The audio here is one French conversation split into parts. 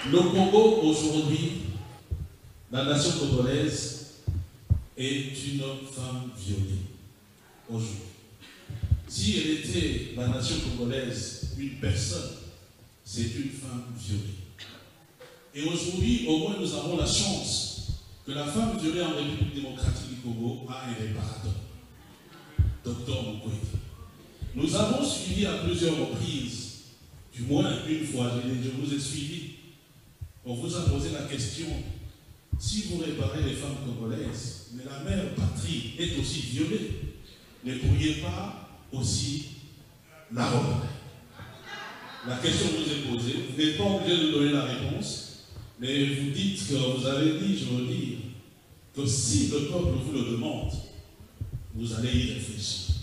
Le Congo aujourd'hui, la nation congolaise est une femme violée aujourd'hui. Si elle était, la nation congolaise, une personne, c'est une femme violée. Et aujourd'hui, au moins, nous avons la chance que la femme violée en République démocratique du Congo a un réparateur, Dr Mukwege. Nous avons suivi à plusieurs reprises, du moins une fois, je vous ai suivi. On vous a posé la question, si vous réparez les femmes congolaises, mais la mère patrie est aussi violée, ne pourriez pas aussi la reparer? La question vous est posée, vous n'êtes pas obligé de donner la réponse, mais vous dites que vous avez dit, je veux dire, que si le peuple vous le demande, vous allez y réfléchir.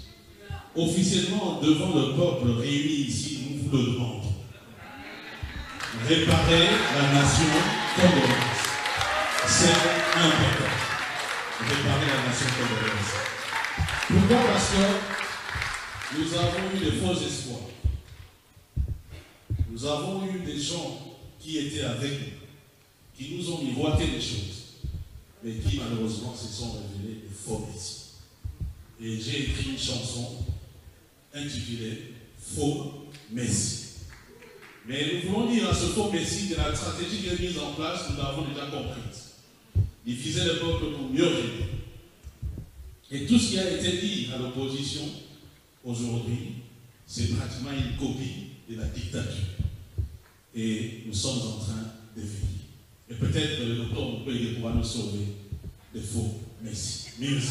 Officiellement, devant le peuple réuni ici, nous vous le demandons. Réparer la nation congolaise. C'est important. Réparer la nation congolaise. Pourquoi? Parce que nous avons eu des faux espoirs. Nous avons eu des gens qui étaient avec nous, qui nous ont miroité des choses, mais qui malheureusement se sont révélés des faux messies. Et j'ai écrit une chanson intitulée Faux Messie. Mais nous voulons dire à ce faux Messie que la stratégie qui est mise en place, nous l'avons déjà comprise. Diviser le peuple pour mieux régner. Et tout ce qui a été dit à l'opposition aujourd'hui, c'est pratiquement une copie de la dictature. Et nous sommes en train de veiller. Et peut-être que le docteur Mukwege pourra nous sauver des faux Messie. Musique.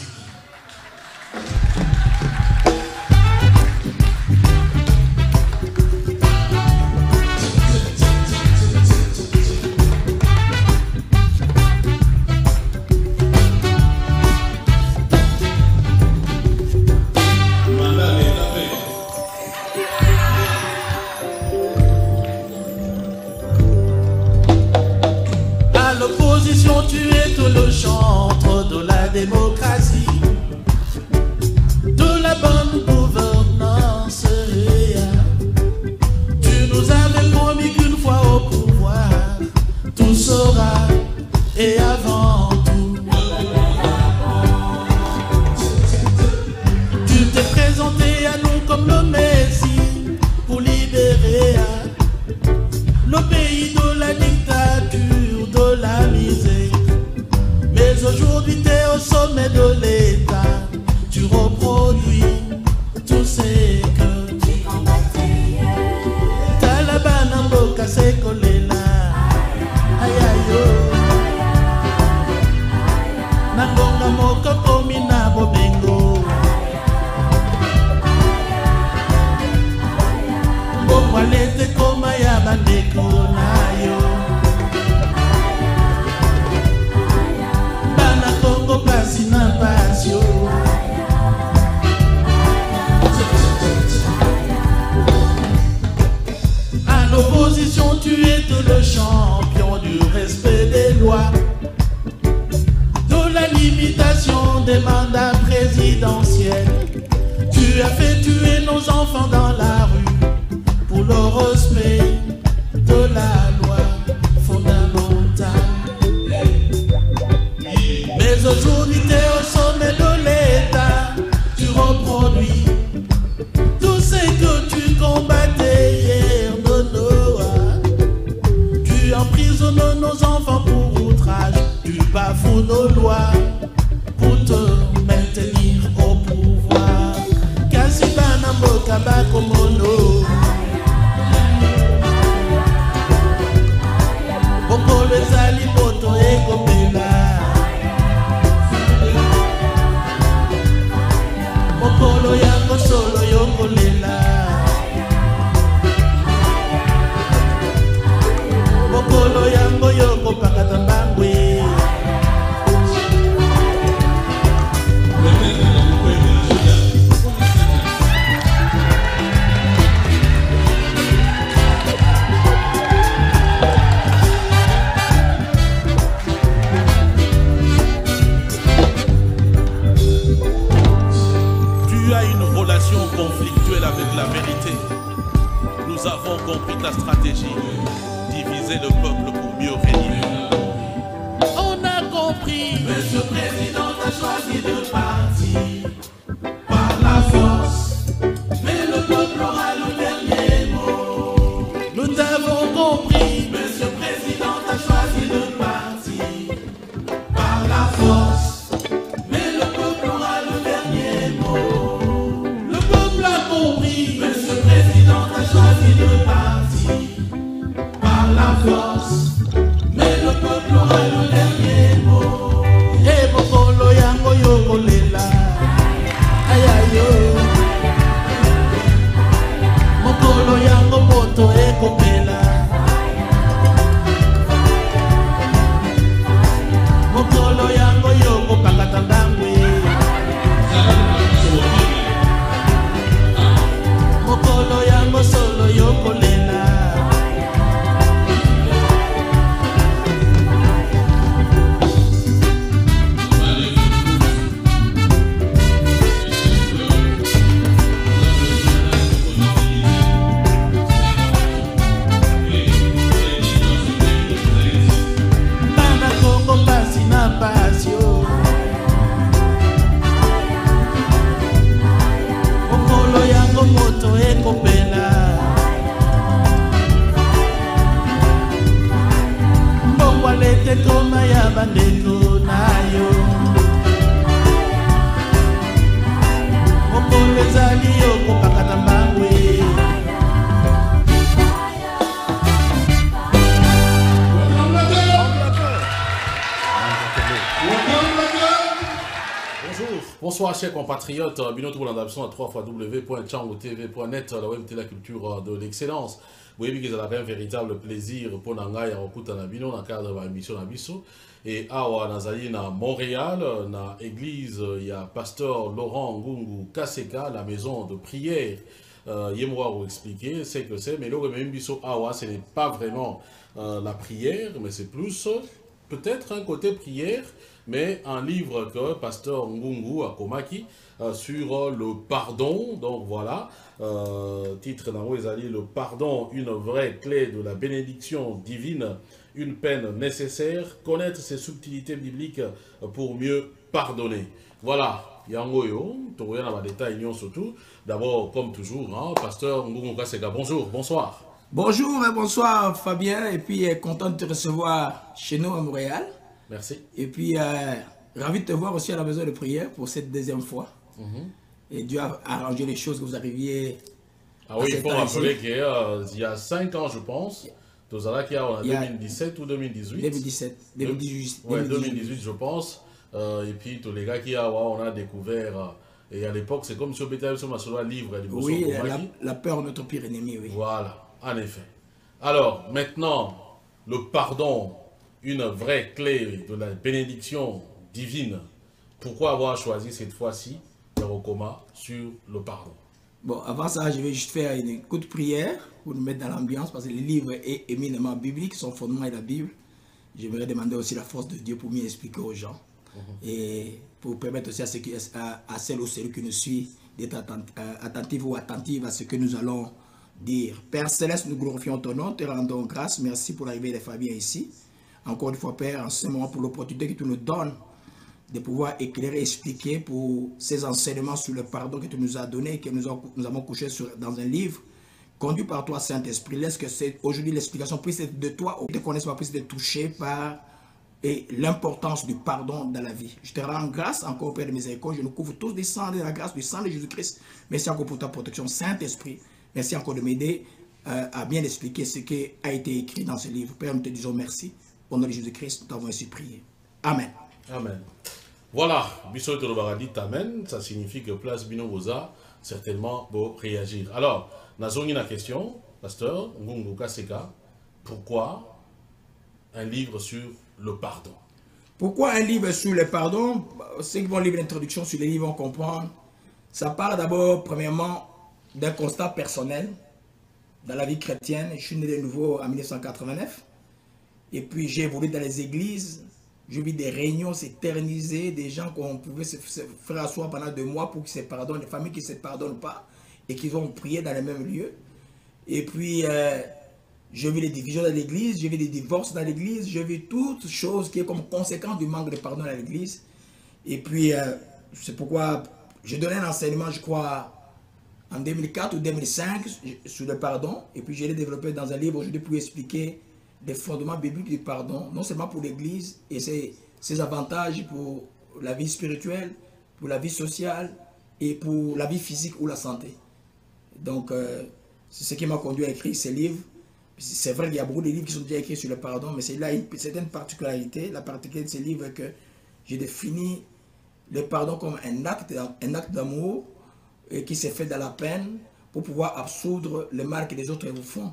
Tu es tout le chantre de la démocratie, de la bonne gouvernance. Tu nous avais promis qu'une fois au pouvoir, tout sera et avant tout. Tu t'es présenté à nous comme le Messie pour libérer le pays de la dictature, de la misère. Mais aujourd'hui t'es au sommet de l'État, tu reproduis tout ce que tu combattais. Talabana mboka sekolela, aïe aïe nangonga moka komina bobengo, mbomwalete koma ya bandeko na yo. À l'opposition, tu es le champion du respect des lois, de la limitation des mandats présidentiels. Tu as fait tuer nos enfants dans la rue pour le respect de la loi fondamentale. Mais aujourd'hui t'es au sommet de l'État, tu reproduis tout ce que tu combattais hier de Noah. Tu emprisonnes nos enfants pour outrage, tu bafoues nos lois pour te maintenir au pouvoir. Kasibana mboka bakomono, bokolo ezali moto ekopela. Mokolo yango solo yokolela, mokolo yango yokopakata mbangwe. Conflictuelle avec la vérité. Nous avons compris ta stratégie, diviser le peuple mieux régner. On a compris. Monsieur le Président a choisi de partir par la force, mais le peuple aura le dernier mot. Nous avons compris. Monsieur le Président a choisi de partir par la force, mais le peuple aura le dernier mot. Le peuple a compris. Monsieur le Président a choisi de partir par la force, mais le peuple aura le dernier mot. Et Bokolo yango yokolela, ayayo. Mokolo yango moto ekopela. Mokolo yango yoko pakatandangwe. Mokolo yango solo yokolela. Bana Kongo pasi na pasio. Mokolo yango moto ekopela. Mbongwalete koma ya bandeko nayo. Mokolo ezali yokopakata mbangwe. Bonjour, bonsoir chers compatriotes, bientôt tout l'adaptation à www.changotv.net, la web de la culture de l'excellence. Vous voyez que c'est un véritable plaisir pour Nanga et Rokuta Nabino dans le cadre de l'émission Nabiso. Et awa Nazali na Montréal, na église, il y a pasteur Laurent Ngungu Kaseka, la maison de prière. Yemwa vous expliquer ce que c'est, mais le même biso awa, ce n'est pas vraiment la prière, mais c'est plus peut-être un côté prière, mais un livre que pasteur Ngungu Akomaki sur le pardon. Donc voilà, titre dans Ezali, le pardon, une vraie clé de la bénédiction divine, une peine nécessaire, connaître ses subtilités bibliques pour mieux pardonner. Voilà, Yangoyo, Toroyan a détail surtout. D'abord, comme toujours, hein, pasteur Ngungu Kaseka, bonjour, bonsoir. Bonjour et bonsoir Fabien, et puis content de te recevoir chez nous à Montréal. Merci. Et puis ravi de te voir aussi à la maison de prière pour cette deuxième fois. Et Dieu a arrangé les choses que vous arriviez. Ah oui, il faut rappeler qu'il y a 5 ans, je pense, qui en 2017 ou 2018. 2018. Ouais, 2018, je pense. Et puis tous les gars on a découvert. Et à l'époque, c'est comme si on était sur un livre. Oui, la peur de notre pire ennemi, oui. Voilà. En effet. Alors, maintenant, le pardon, une vraie clé de la bénédiction divine. Pourquoi avoir choisi cette fois-ci Yarokoma sur le pardon? Bon, avant ça, je vais juste faire une courte prière pour nous mettre dans l'ambiance, parce que le livre est éminemment biblique, son fondement est la Bible. J'aimerais demander aussi la force de Dieu pour mieux expliquer aux gens. Et pour permettre aussi à celles ou celui qui nous suit d'être attentif ou attentive à ce que nous allons dire. Père Céleste, nous glorifions ton nom, te rendons grâce. Merci pour l'arrivée des Fabiens ici. Encore une fois, Père, en ce moment, pour l'opportunité que tu nous donnes de pouvoir éclairer, expliquer pour ces enseignements sur le pardon que tu nous as donné, que nous avons couché dans un livre, conduit par toi, Saint-Esprit. Laisse que aujourd'hui l'explication puisse être de toi, ou que tes connaissances puissent être touchées par l'importance du pardon dans la vie. Je te rends grâce encore, Père de miséricorde. Je nous couvre tous des sangs de la grâce du sang de Jésus-Christ. Merci encore pour ta protection, Saint-Esprit. Merci encore de m'aider à bien expliquer ce qui a été écrit dans ce livre. Père, nous te disons merci. Au nom de Jésus-Christ, nous t'avons ainsi prié. Amen. Amen. Voilà, Bissot Baradit, Amen. Ça signifie que place Binoboza, certainement, pour réagir. Alors, nous avons une question, pasteur Ngungu Kaseka. Pourquoi un livre sur le pardon? Pourquoi un livre sur le pardon? Ceux qui vont lire l'introduction sur les livres vont comprendre. Ça parle d'abord, premièrement, d'un constat personnel dans la vie chrétienne. Je suis né de nouveau en 1989 et puis j'ai évolué dans les églises. Je vis des réunions s'éterniser, des gens qu'on pouvait se faire asseoir pendant 2 mois pour qu'ils se pardonnent, des familles qui ne se pardonnent pas et qui vont prier dans les mêmes lieux. Et puis je vis les divisions dans l'église, je vis les divorces dans l'église, je vis toutes choses qui est comme conséquence du manque de pardon dans l'église. Et puis, c'est pourquoi j'ai donné un enseignement, je crois, en 2004 ou 2005 sur le pardon. Et puis, je l'ai développé dans un livre aujourd'hui pour expliquer les fondements bibliques du pardon, non seulement pour l'église et ses avantages pour la vie spirituelle, pour la vie sociale et pour la vie physique ou la santé. Donc, c'est ce qui m'a conduit à écrire ces livres. C'est vrai qu'il y a beaucoup de livres qui sont déjà écrits sur le pardon, mais c'est là une certaine particularité. La particularité de ces livres est que j'ai défini le pardon comme un acte d'amour qui s'est fait dans la peine pour pouvoir absoudre le mal que les autres vous font.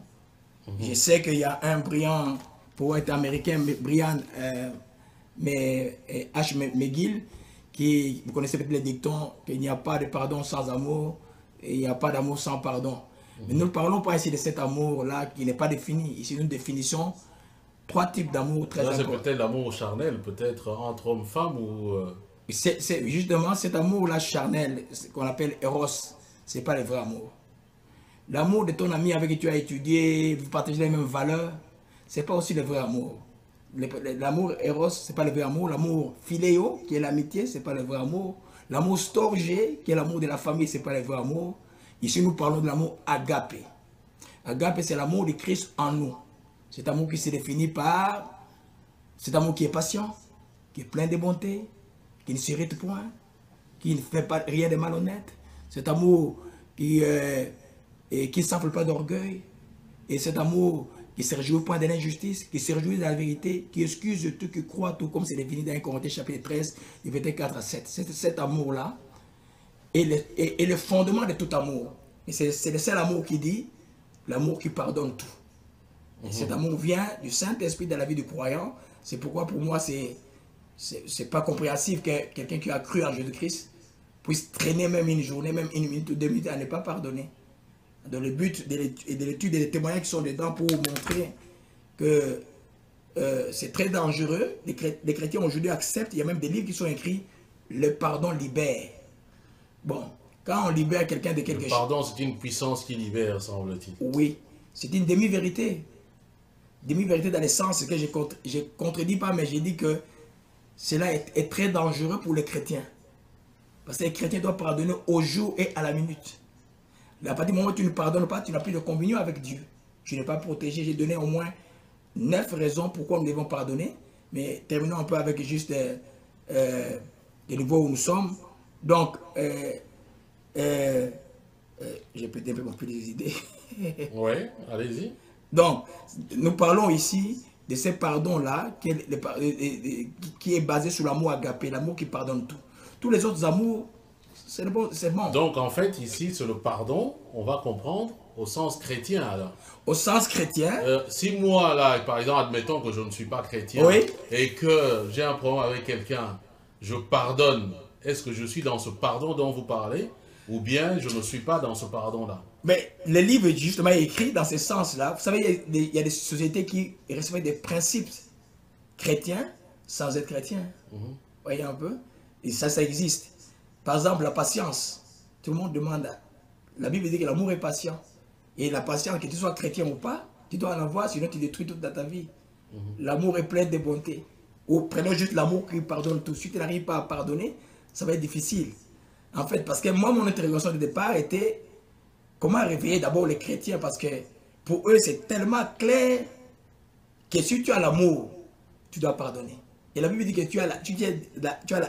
Je sais qu'il y a un brillant poète américain, Brian H. McGill, qui, vous connaissez peut-être les dictons, qu'il n'y a pas de pardon sans amour et il n'y a pas d'amour sans pardon. Mais nous ne parlons pas ici de cet amour-là qui n'est pas défini. Ici, nous définissons 3 types d'amour très importants. C'est peut-être l'amour charnel, peut-être entre hommes et femmes ou... C'est justement cet amour-là charnel, qu'on appelle Eros, ce n'est pas le vrai amour. L'amour de ton ami avec qui tu as étudié, vous partagez les mêmes valeurs, ce n'est pas aussi le vrai amour. L'amour Eros, ce n'est pas le vrai amour. L'amour philéo, qui est l'amitié, ce n'est pas le vrai amour. L'amour storgé, qui est l'amour de la famille, ce n'est pas le vrai amour. Ici, nous parlons de l'amour agapé. Agapé, c'est l'amour de Christ en nous. Cet amour qui se définit par cet amour qui est patient, qui est plein de bonté, qui ne s'irrite point, qui ne fait pas rien de malhonnête. Cet amour qui ne s'enfle pas d'orgueil. Et cet amour qui se réjouit au point de l'injustice, qui se réjouit de la vérité, qui excuse tout, qui croit tout, comme c'est défini dans 1 Corinthiens chapitre 13, verset 4 à 7. C'est cet amour-là. Et le fondement de tout amour. Et c'est le seul amour qui dit, l'amour qui pardonne tout. Et cet amour vient du Saint-Esprit dans la vie du croyant. C'est pourquoi pour moi, c'est pas compréhensible que quelqu'un qui a cru en Jésus-Christ puisse traîner même une journée, même 1 minute ou 2 minutes à ne pas pardonner. Dans le but de l'étude et des témoignages qui sont dedans pour montrer que c'est très dangereux. Les chrétiens aujourd'hui acceptent, il y a même des livres qui sont écrits, le pardon libère. Bon, quand on libère quelqu'un de quelque chose... Le pardon, c'est une puissance qui libère, semble-t-il. Oui, c'est une demi-vérité. Demi-vérité dans le sens que je ne contredis pas, mais j'ai dit que cela est très dangereux pour les chrétiens. Parce que les chrétiens doivent pardonner au jour et à la minute. À partir du moment où tu ne pardonnes pas, tu n'as plus de communion avec Dieu. Tu n'es pas protégé. J'ai donné au moins 9 raisons pourquoi nous devons pardonner. Mais terminons un peu avec juste le niveau où nous sommes. Donc, j'ai peut-être un peu plus des idées. Oui, allez-y. Donc, nous parlons ici de ce pardon-là qui est basé sur l'amour agapé, l'amour qui pardonne tout. Tous les autres amours, c'est bon. Donc, en fait, ici, c'est le pardon, on va comprendre au sens chrétien, alors. Au sens chrétien. Si moi, là, par exemple, admettons que je ne suis pas chrétien, oui, et que j'ai un problème avec quelqu'un, je pardonne. Est-ce que je suis dans ce pardon dont vous parlez, ou bien je ne suis pas dans ce pardon-là? Mais le livre, justement, est écrit dans ce sens-là. Vous savez, il y a des sociétés qui respectent des principes chrétiens sans être chrétiens. Voyez un peu? Et ça existe. Par exemple, la patience. Tout le monde demande. La Bible dit que l'amour est patient. Et la patience, que tu sois chrétien ou pas, tu dois en avoir, sinon tu détruis toute ta vie. L'amour est plein de bonté. Ou prenons juste l'amour qui pardonne tout. Si tu n'arrives pas à pardonner, ça va être difficile. En fait, parce que moi, mon interrogation de départ était comment réveiller d'abord les chrétiens, parce que pour eux, c'est tellement clair que si tu as l'amour, tu dois pardonner. Et la Bible dit que tu as la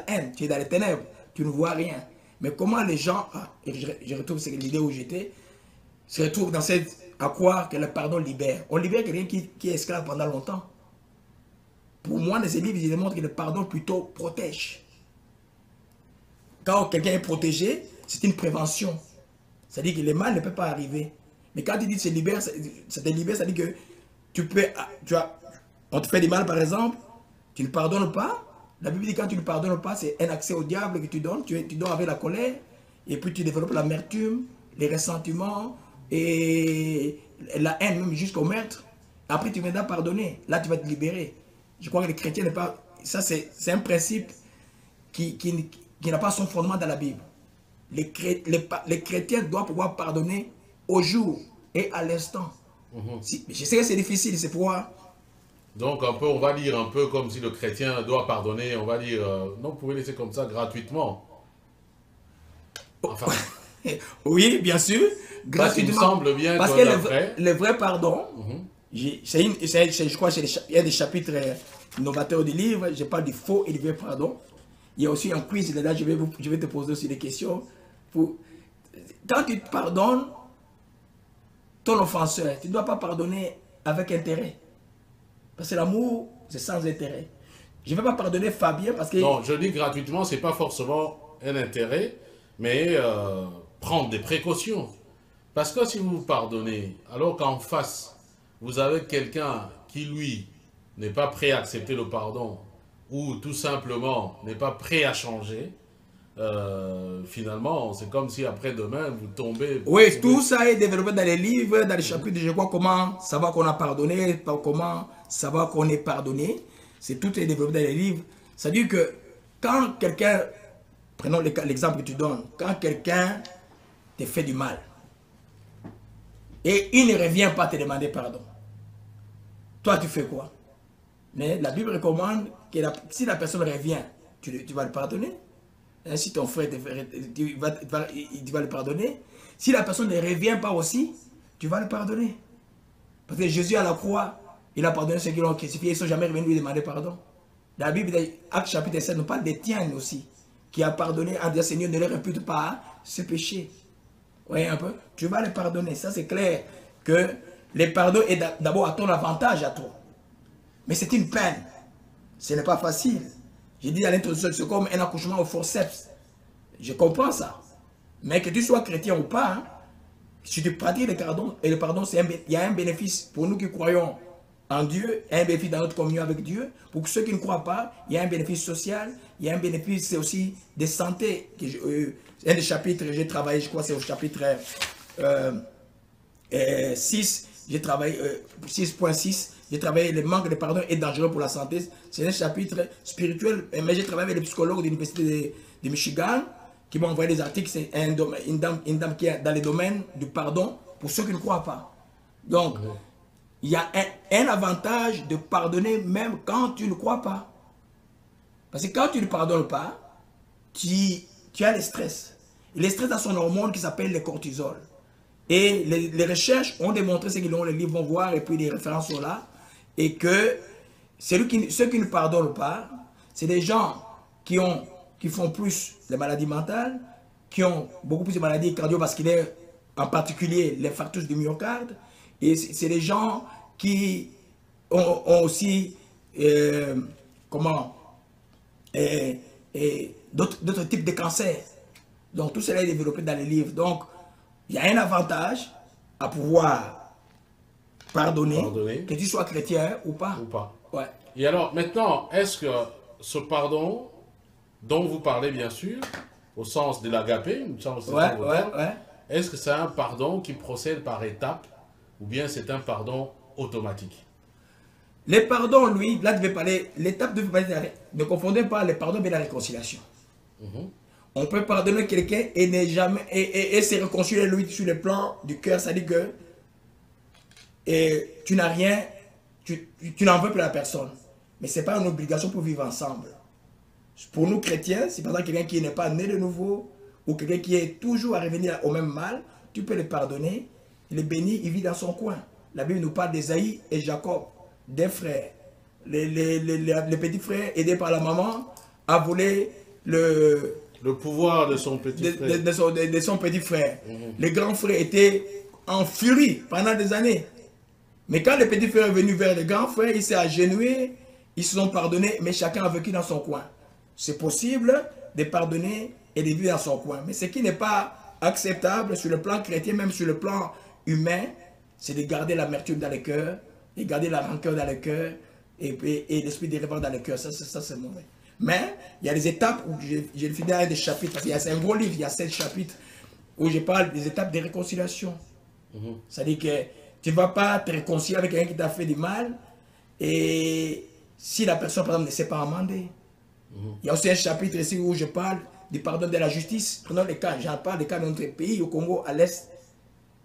haine, tu es dans les ténèbres, tu ne vois rien. Mais comment les gens, je retrouve l'idée où j'étais, se retrouvent dans à croire que le pardon libère. On libère quelqu'un qui est esclave pendant longtemps. Pour moi, dans ces livres, ils démontrent que le pardon plutôt protège. Quand quelqu'un est protégé, c'est une prévention. C'est-à-dire que le mal ne peut pas arriver. Mais quand tu dis que ça te libère, ça dit que on te fait du mal par exemple, tu ne pardonnes pas. La Bible dit que quand tu ne pardonnes pas, c'est un accès au diable que tu donnes. Tu donnes avec la colère, et puis tu développes l'amertume, les ressentiments, et la haine même jusqu'au meurtre. Après tu viendras pardonner. Là tu vas te libérer. Je crois que les chrétiens n'est pas... Ça c'est un principe qui n'a pas son fondement dans la Bible. Les chrétiens doivent pouvoir pardonner au jour et à l'instant. Je sais que c'est difficile, c'est pourquoi. Donc, un peu, on va dire un peu comme si le chrétien doit pardonner, on va dire, non, vous pouvez laisser comme ça gratuitement. Enfin, Oui, bien sûr, parce qu'il me gratuitement. semble bien Parce que que d'après- le vrai pardon, je crois que il y a des chapitres novateurs du livre, je parle du faux et du vrai pardon. Il y a aussi un quiz là-dedans, je vais te poser aussi des questions. Quand tu pardonnes ton offenseur, tu ne dois pas pardonner avec intérêt. Parce que l'amour, c'est sans intérêt. Je ne vais pas pardonner Fabien parce que... Non, je dis gratuitement, c'est pas forcément un intérêt, mais prendre des précautions. Parce que si vous pardonnez, alors qu'en face, vous avez quelqu'un qui, lui, n'est pas prêt à accepter le pardon, ou tout simplement n'est pas prêt à changer, finalement, c'est comme si après-demain, vous tombez... Oui, tout ça est développé dans les livres, dans les chapitres, je vois comment savoir qu'on a pardonné, comment savoir qu'on est pardonné. Tout est développé dans les livres. C'est-à-dire que quand quelqu'un, prenons l'exemple que tu donnes, quand quelqu'un te fait du mal, et il ne revient pas te demander pardon, toi tu fais quoi? Mais la Bible recommande que si la personne revient, tu vas le pardonner. Si ton frère, tu vas le pardonner. Si la personne ne revient pas aussi, tu vas le pardonner. Parce que Jésus à la croix, il a pardonné ceux qui l'ont crucifié, ils ne sont jamais revenus lui demander pardon. La Bible, Actes chapitre 7, nous parle d'Étienne aussi, qui a pardonné en disant Seigneur, ne leur répète pas ce péché. Vous voyez un peu? Tu vas les pardonner. Ça, c'est clair que le pardon est d'abord à ton avantage à toi. Mais c'est une peine. Ce n'est pas facile. J'ai dit à l'introduction, c'est comme un accouchement au forceps. Je comprends ça. Mais que tu sois chrétien ou pas, hein, si tu pratiques le pardon, et le pardon, il y a un bénéfice pour nous qui croyons en Dieu, un bénéfice dans notre communion avec Dieu. Pour ceux qui ne croient pas, il y a un bénéfice social, il y a un bénéfice aussi de santé. Un des chapitres, j'ai travaillé, je crois c'est au chapitre 6, j'ai travaillé 6.6. J'ai travaillé, le manque de pardon est dangereux pour la santé. C'est un chapitre spirituel, mais j'ai travaillé avec les psychologues de l'Université de Michigan qui m'ont envoyé des articles. C'est une dame qui est dans le domaine du pardon pour ceux qui ne croient pas. Donc, il y a un avantage de pardonner même quand tu ne crois pas. Parce que quand tu ne pardonnes pas, tu as le stress. Et le stress a son hormone qui s'appelle le cortisol. Et les recherches ont démontré ce que les livres vont voir, et puis les références sont là, et que ceux qui ne pardonnent pas, c'est des gens qui font plus les maladies mentales, qui ont beaucoup plus de maladies cardiovasculaires, en particulier l'infarctus du myocarde, et c'est des gens qui ont aussi d'autres types de cancers. Donc tout cela est développé dans les livres. Donc il y a un avantage à pouvoir pardonner, que tu sois chrétien ou pas. Ouais. Et alors, maintenant, est-ce que ce pardon dont vous parlez, bien sûr, au sens de l'agapé, est-ce que c'est un pardon qui procède par étapes ou bien c'est un pardon automatique? Les pardons, lui, là, tu veux parler, l'étape de ne confondez pas les pardons et la réconciliation. On peut pardonner quelqu'un et ne jamais et se réconcilier lui sur le plan du cœur, c'est-à-dire que tu n'as rien, tu n'en veux plus la personne. Mais ce n'est pas une obligation pour vivre ensemble. Pour nous chrétiens, c'est par exemple quelqu'un qui n'est pas né de nouveau ou quelqu'un qui est toujours à revenir au même mal, tu peux le pardonner, il est béni, il vit dans son coin. La Bible nous parle d'Ésaïe et Jacob, des frères. Les petits frères aidés par la maman à voler le pouvoir de son petit frère. De son petit frère. Les grands frères étaient en furie pendant des années. Mais quand le petit frère est venu vers le grand frère, il s'est agenouillé, ils se sont pardonnés, mais chacun a vécu dans son coin. C'est possible de pardonner et de vivre dans son coin. Mais ce qui n'est pas acceptable sur le plan chrétien, même sur le plan humain, c'est de garder l'amertume dans le cœur, de garder la rancœur dans le cœur et l'esprit de revanche dans le cœur. Ça c'est mauvais. Mais il y a des étapes où j'ai fini dans des chapitres, parce que c'est un gros livre, il y a 7 chapitres où je parle des étapes de réconciliation. C'est-à-dire que tu ne vas pas te réconcilier avec quelqu'un qui t'a fait du mal et si la personne, par exemple, ne s'est pas amendée. Il y a aussi un chapitre ici où je parle du pardon de la justice. Prenons les cas, j'en parle des cas de notre pays, au Congo, à l'Est.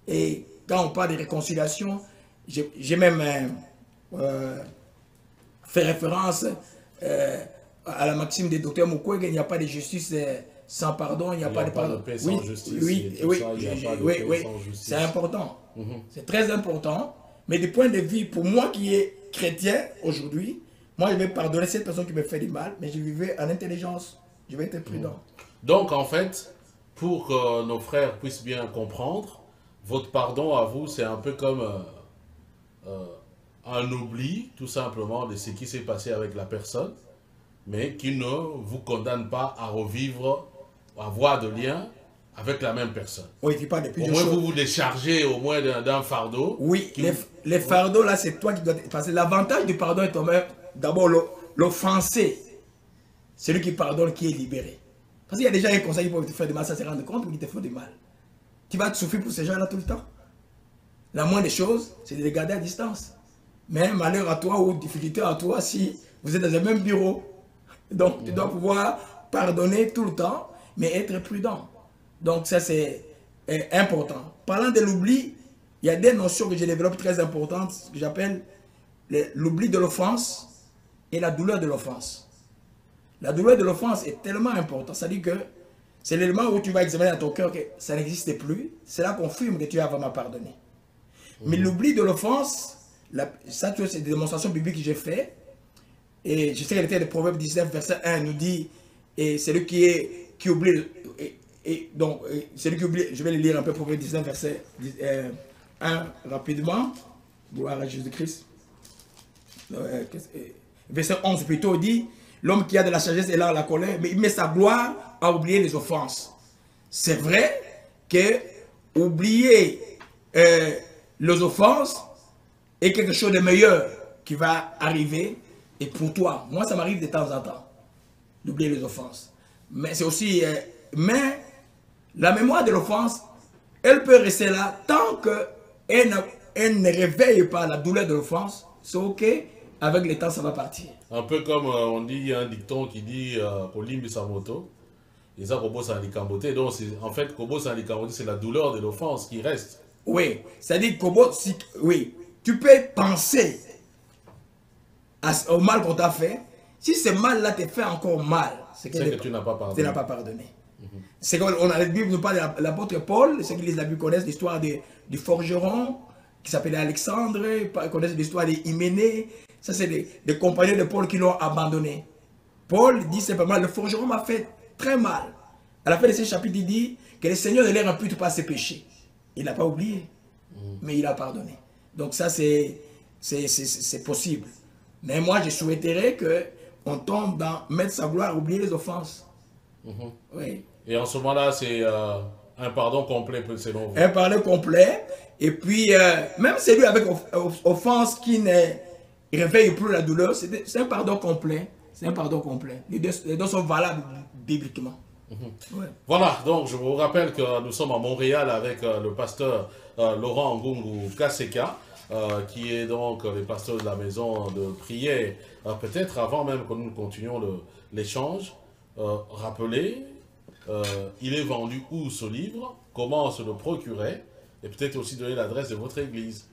Et quand on parle de réconciliation, j'ai même fait référence à la maxime des docteurs Mukwege, il n'y a pas de justice sans pardon, il n'y a pas de pardon. paix Oui, sans justice. oui, Oui, oui, c'est important. C'est très important. Mais du point de vue, pour moi qui est chrétien aujourd'hui, moi je vais pardonner cette personne qui me fait du mal, mais je vivais en intelligence. Je vais être prudent. Donc, en fait, pour que nos frères puissent bien comprendre, votre pardon à vous, c'est un peu comme un oubli, tout simplement, de ce qui s'est passé avec la personne, mais qui ne vous condamne pas à revivre, à avoir de lien avec la même personne. Oui, tu parles de Au plusieurs moins, choses. vous vous déchargez au moins d'un fardeau. Oui, qui les fardeaux, là, c'est toi qui dois... Parce que l'avantage du pardon est d'abord l'offensé. Celui qui pardonne, qui est libéré. Parce qu'il y a déjà un conseil qui peut te faire du mal, ça se rendre compte qu'il te fait du mal. Tu vas te souffrir pour ces gens-là tout le temps. La moindre des choses, c'est de les garder à distance. Mais malheur à toi ou difficulté à toi si vous êtes dans le même bureau. Donc, tu dois pouvoir pardonner tout le temps, mais être prudent. Donc, ça, c'est important. Parlant de l'oubli, il y a des notions que je développe très importantes, que j'appelle l'oubli de l'offense et la douleur de l'offense. La douleur de l'offense est tellement importante. C'est-à-dire que c'est l'élément où tu vas examiner dans ton cœur que ça n'existe plus. Cela confirme que tu as vraiment pardonné. Mais l'oubli de l'offense, ça, c'est des démonstrations bibliques que j'ai faites. Et je sais que le texte de Proverbe 19, verset 1 nous dit, et celui qui oublie, celui qui oublie, je vais le lire un peu, Proverbe 19, verset 1 rapidement. Gloire à Jésus-Christ. Verset 11 plutôt dit, l'homme qui a de la sagesse est là à la colère, mais il met sa gloire à oublier les offenses. C'est vrai que oublier les offenses est quelque chose de meilleur qui va arriver. Et pour toi, moi ça m'arrive de temps en temps d'oublier les offenses. Mais c'est aussi... mais la mémoire de l'offense, elle peut rester là tant qu'elle ne réveille pas la douleur de l'offense. C'est ok, avec le temps ça va partir. Un peu comme on dit, il y a un dicton qui dit Kolimbi Samoto, et ça Kobo Sandikambote. Donc en fait, Kobo Sandikambote, c'est la douleur de l'offense qui reste. Oui, c'est-à-dire Kobo, oui, tu peux penser au mal qu'on t'a fait. Si ce mal-là te fait encore mal, c'est que tu n'as pas pardonné. Tu n'as pas pardonné. C'est qu'on a la Bible nous parle de l'apôtre Paul, ceux qui lisent la Bible connaissent l'histoire du forgeron qui s'appelait Alexandre, ils connaissent l'histoire des Hyménée. Ça, c'est des compagnons de Paul qui l'ont abandonné. Paul dit simplement, le forgeron m'a fait très mal. À la fin de ce chapitre, il dit que le Seigneur ne les impute pas ses péchés. Il n'a pas oublié, mais il a pardonné. Donc ça, c'est possible. Mais moi, je souhaiterais qu'on tombe dans mettre sa gloire, oublier les offenses. Oui. Et en ce moment-là, c'est un pardon complet selon vous. Un pardon complet. Et puis, même celui avec offense qui ne réveille plus la douleur, c'est un pardon complet. C'est un pardon complet. Les deux sont valables bibliquement. Ouais. Voilà, donc je vous rappelle que nous sommes à Montréal avec le pasteur Laurent Ngungu Kaseka, qui est donc le pasteur de la maison de prière. Peut-être avant même que nous continuions l'échange, rappelez, il est vendu où ce livre, comment se le procurer, et peut-être aussi donner l'adresse de votre église.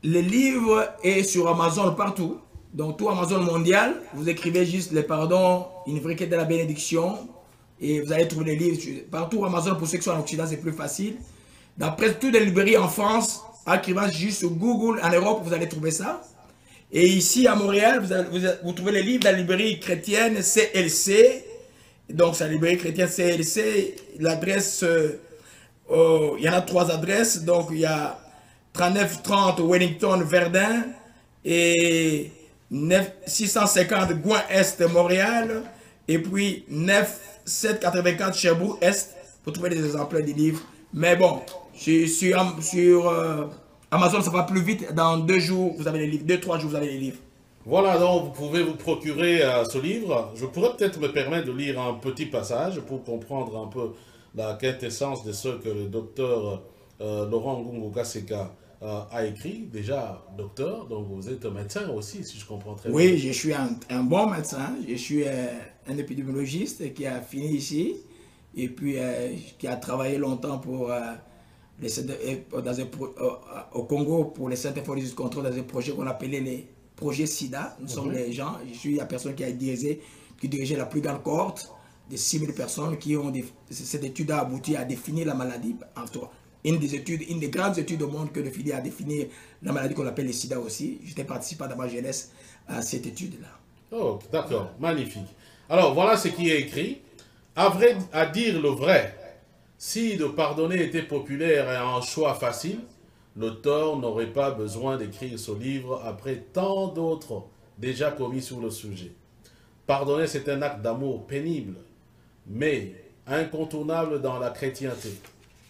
Le livre est sur Amazon partout, donc tout Amazon mondial, vous écrivez juste les pardons, une vraie quête de la bénédiction, et vous allez trouver les livres partout. Amazon, pour ceux qui sont en Occident, c'est plus facile. Dans presque toutes les librairies en France, en écrivant juste sur Google, en Europe, vous allez trouver ça. Et ici à Montréal, vous trouvez les livres dans la librairie chrétienne CLC. Donc, c'est la librairie chrétienne CLC. L'adresse, il y en a 3 adresses. Donc, il y a 3930 Wellington, Verdun et 650 Gouin-Est, Montréal. Et puis 9784 Sherbrooke-Est. Vous trouvez des exemplaires des livres. Mais bon, sur Amazon, ça va plus vite. Dans 2 jours, vous avez les livres. 2-3 jours, vous avez les livres. Voilà, donc vous pouvez vous procurer ce livre. Je pourrais peut-être me permettre de lire un petit passage pour comprendre un peu la quintessence de ce que le docteur Laurent Ngungu Kaseka a écrit. Déjà, docteur, donc vous êtes médecin aussi, si je comprends très bien. Oui, je suis un bon médecin. Je suis un épidémiologiste qui a fini ici et puis qui a travaillé longtemps pour au Congo pour les Centres Forestiers du Contrôle dans un projet qu'on appelait les projets SIDA. Nous sommes les gens, je suis la personne qui dirigeait la plus grande cohorte de 6 000 personnes qui ont cette étude a abouti à définir la maladie. Une des grandes études au monde que de finir à définir la maladie qu'on appelle le sida aussi. J'étais participant dans ma jeunesse à cette étude-là. Oh, d'accord, magnifique. Alors, voilà ce qui est écrit. À dire le vrai, si de pardonner était populaire et un choix facile, l'auteur n'aurait pas besoin d'écrire ce livre après tant d'autres déjà commis sur le sujet. Pardonner, c'est un acte d'amour pénible, mais incontournable dans la chrétienté.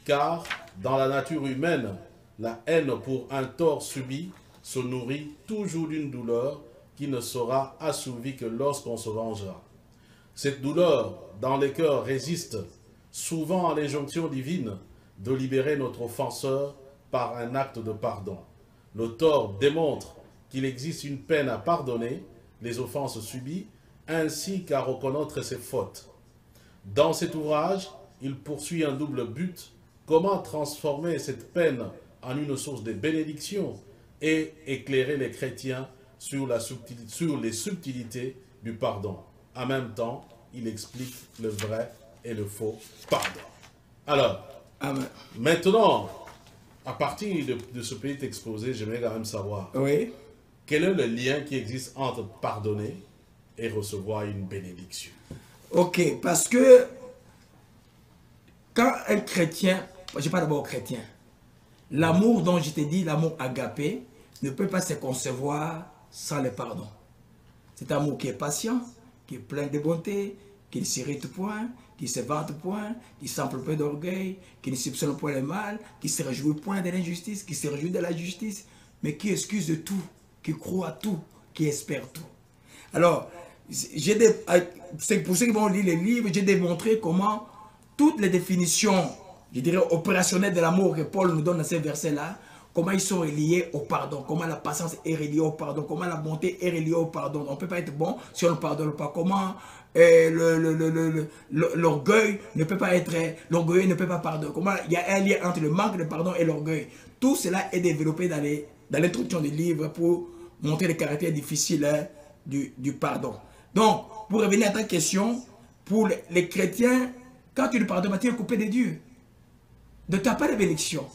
Car, dans la nature humaine, la haine pour un tort subi se nourrit toujours d'une douleur qui ne sera assouvie que lorsqu'on se vengera. Cette douleur, dans les cœurs, résiste souvent à l'injonction divine de libérer notre offenseur par un acte de pardon. L'auteur démontre qu'il existe une peine à pardonner les offenses subies, ainsi qu'à reconnaître ses fautes. Dans cet ouvrage, il poursuit un double but: comment transformer cette peine en une source de bénédiction et éclairer les chrétiens sur les subtilités du pardon. En même temps, il explique le vrai et le faux pardon. Alors, Amen. Maintenant, à partir de ce petit exposé, j'aimerais quand même savoir quel est le lien qui existe entre pardonner et recevoir une bénédiction. Ok, parce que quand un chrétien, je parle d'abord chrétien, l'amour dont je t'ai dit, l'amour agapé, ne peut pas se concevoir sans le pardon. C'est un amour qui est patient, qui est plein de bonté, qui ne s'irrite point, qui ne se vante point, qui s'emple peu d'orgueil, qui ne soupçonne point le mal, qui ne se réjouit point de l'injustice, qui se réjouit de la justice, mais qui excuse de tout, qui croit à tout, qui espère tout. Alors, c'est pour ceux qui vont lire les livres, j'ai démontré comment toutes les définitions, je dirais, opérationnelles de l'amour que Paul nous donne dans ces versets-là, comment ils sont reliés au pardon, comment la patience est reliée au pardon, comment la bonté est reliée au pardon. On ne peut pas être bon si on ne pardonne pas. Comment l'orgueil ne peut pas être, l'orgueil ne peut pas pardonner. Comment il y a un lien entre le manque de pardon et l'orgueil. Tout cela est développé dans l'introduction du livre pour montrer les caractères difficiles du pardon. Donc, pour revenir à ta question, pour les chrétiens, quand tu ne pardonnes pas, tu es coupé de Dieu. De ta part de bénédiction.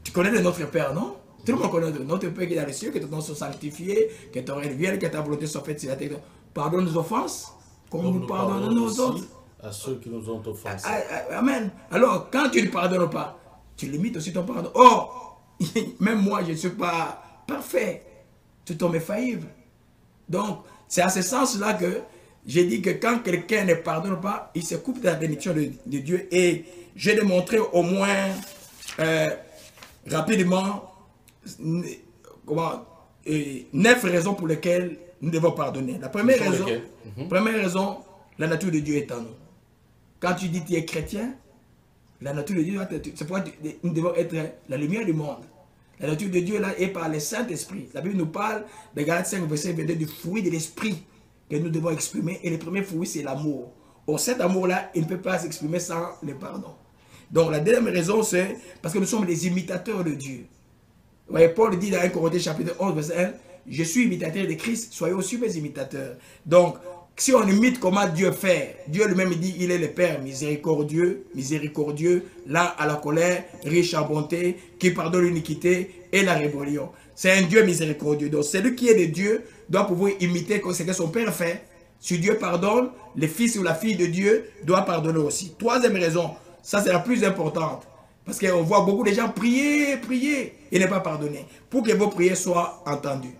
Tu connais le Notre Père, non? Tout le monde connaît notre Père qui est dans les cieux, que ton nom soit sanctifié, que ton règne vienne, que ta volonté soit faite sur la terre. Pardonne nos offenses, comme nous pardonnons nos autres. À ceux qui nous ont offensés. Amen. Alors, quand tu ne pardonnes pas, tu limites aussi ton pardon. Oh, même moi, je ne suis pas parfait. Tu tombes faillible. Donc, c'est à ce sens-là que j'ai dit que quand quelqu'un ne pardonne pas, il se coupe de la bénédiction de Dieu. Et j'ai démontré au moins rapidement 9 raisons pour lesquelles nous devons pardonner. La première raison, la nature de Dieu est en nous. Quand tu dis que tu es chrétien, la nature de Dieu, c'est pourquoi nous devons être la lumière du monde. La nature de Dieu là est par le Saint-Esprit. La Bible nous parle de Galates 5, verset 22, du fruit de l'Esprit que nous devons exprimer. Et le premier fruit, c'est l'amour. Or, cet amour-là, il ne peut pas s'exprimer sans le pardon. Donc, la deuxième raison, c'est parce que nous sommes des imitateurs de Dieu. Vous voyez, Paul dit dans 1 Corinthiens chapitre 11, verset 1, « Je suis imitateur de Christ, soyez aussi mes imitateurs. » Donc, si on imite comment Dieu fait, Dieu lui-même dit, il est le Père miséricordieux, lent à la colère, riche en bonté, qui pardonne l'iniquité et la rébellion. C'est un Dieu miséricordieux. Donc, celui qui est de Dieu doit pouvoir imiter ce que son Père fait. Si Dieu pardonne, le fils ou la fille de Dieu doit pardonner aussi. Troisième raison, ça c'est la plus importante. Parce qu'on voit beaucoup de gens prier et ne pas pardonner. Pour que vos prières soient entendues.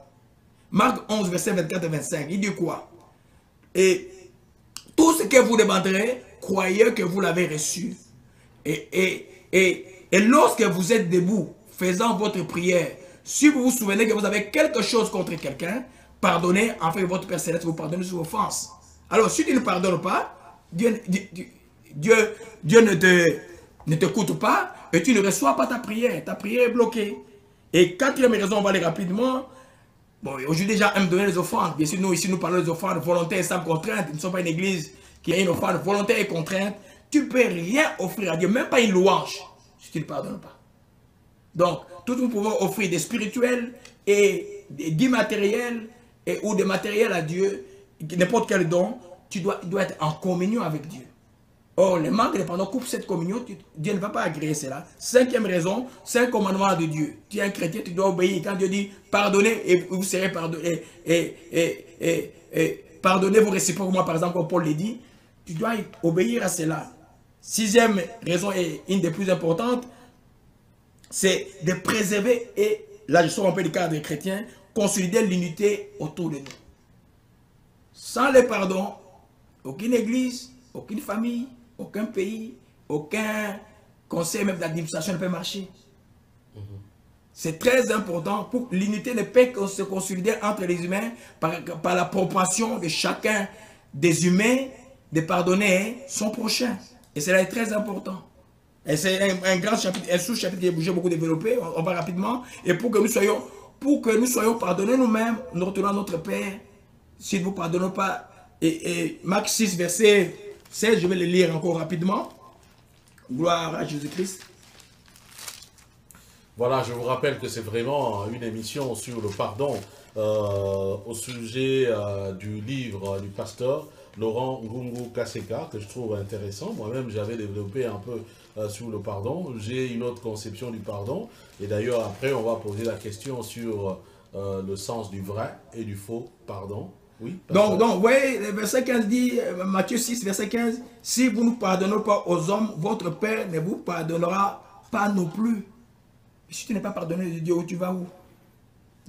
Marc 11, verset 24 et 25, il dit quoi? Et tout ce que vous demanderez, croyez que vous l'avez reçu. Et lorsque vous êtes debout, faisant votre prière, si vous vous souvenez que vous avez quelque chose contre quelqu'un, pardonnez, afin que votre Père Céleste vous pardonne sur vos offenses. Alors, si tu ne pardonnes pas, Dieu ne t'écoute pas et tu ne reçois pas ta prière. Ta prière est bloquée. Et quatrième raison, on va aller rapidement. Bon, aujourd'hui, déjà, aime donner les offrandes. Bien sûr, nous, ici, nous parlons des offrandes volontaires et sans contrainte. Nous ne sommes pas une église qui a une offrande volontaire et contrainte. Tu ne peux rien offrir à Dieu, même pas une louange. si tu ne pardonnes pas. Donc, tout nous pouvons offrir des spirituels et d'immatériels ou des matériels à Dieu, n'importe quel don, tu dois être en communion avec Dieu. Or, le manque de pardon coupe cette communion, Dieu ne va pas agréer cela. Cinquième raison, c'est un commandement de Dieu. Tu es un chrétien, tu dois obéir. Quand Dieu dit pardonnez et vous serez pardonnés, pardonnez-vous réciproquement, par exemple, comme Paul le dit, tu dois obéir à cela. Sixième raison et une des plus importantes, c'est de préserver, et là je sors un peu du cadre des chrétiens, consolider l'unité autour de nous. Sans le pardon, aucune église, aucune famille, aucun pays, aucun conseil même d'administration ne peut marcher. C'est très important pour que l'unité ne peut que se consolider entre les humains par la propension de chacun des humains de pardonner son prochain. Et cela est très important. Et c'est un grand chapitre, un sous-chapitre qui est beaucoup développé. On va rapidement. Et pour que nous soyons pardonnés nous-mêmes, nous retournons à notre Père. Si nous ne pardonnons pas, et Marc 6, verset 16, je vais le lire encore rapidement. Gloire à Jésus-Christ. Voilà, je vous rappelle que c'est vraiment une émission sur le pardon au sujet du livre du pasteur Laurent Ngungu Kaseka, que je trouve intéressant. Moi-même, j'avais développé un peu sur le pardon. J'ai une autre conception du pardon. Et d'ailleurs, après, on va poser la question sur le sens du vrai et du faux pardon. Oui, donc, oui, le verset 15 dit, Matthieu 6, verset 15, « Si vous ne pardonnez pas aux hommes, votre Père ne vous pardonnera pas non plus. » Si tu n'es pas pardonné de Dieu, où tu vas où?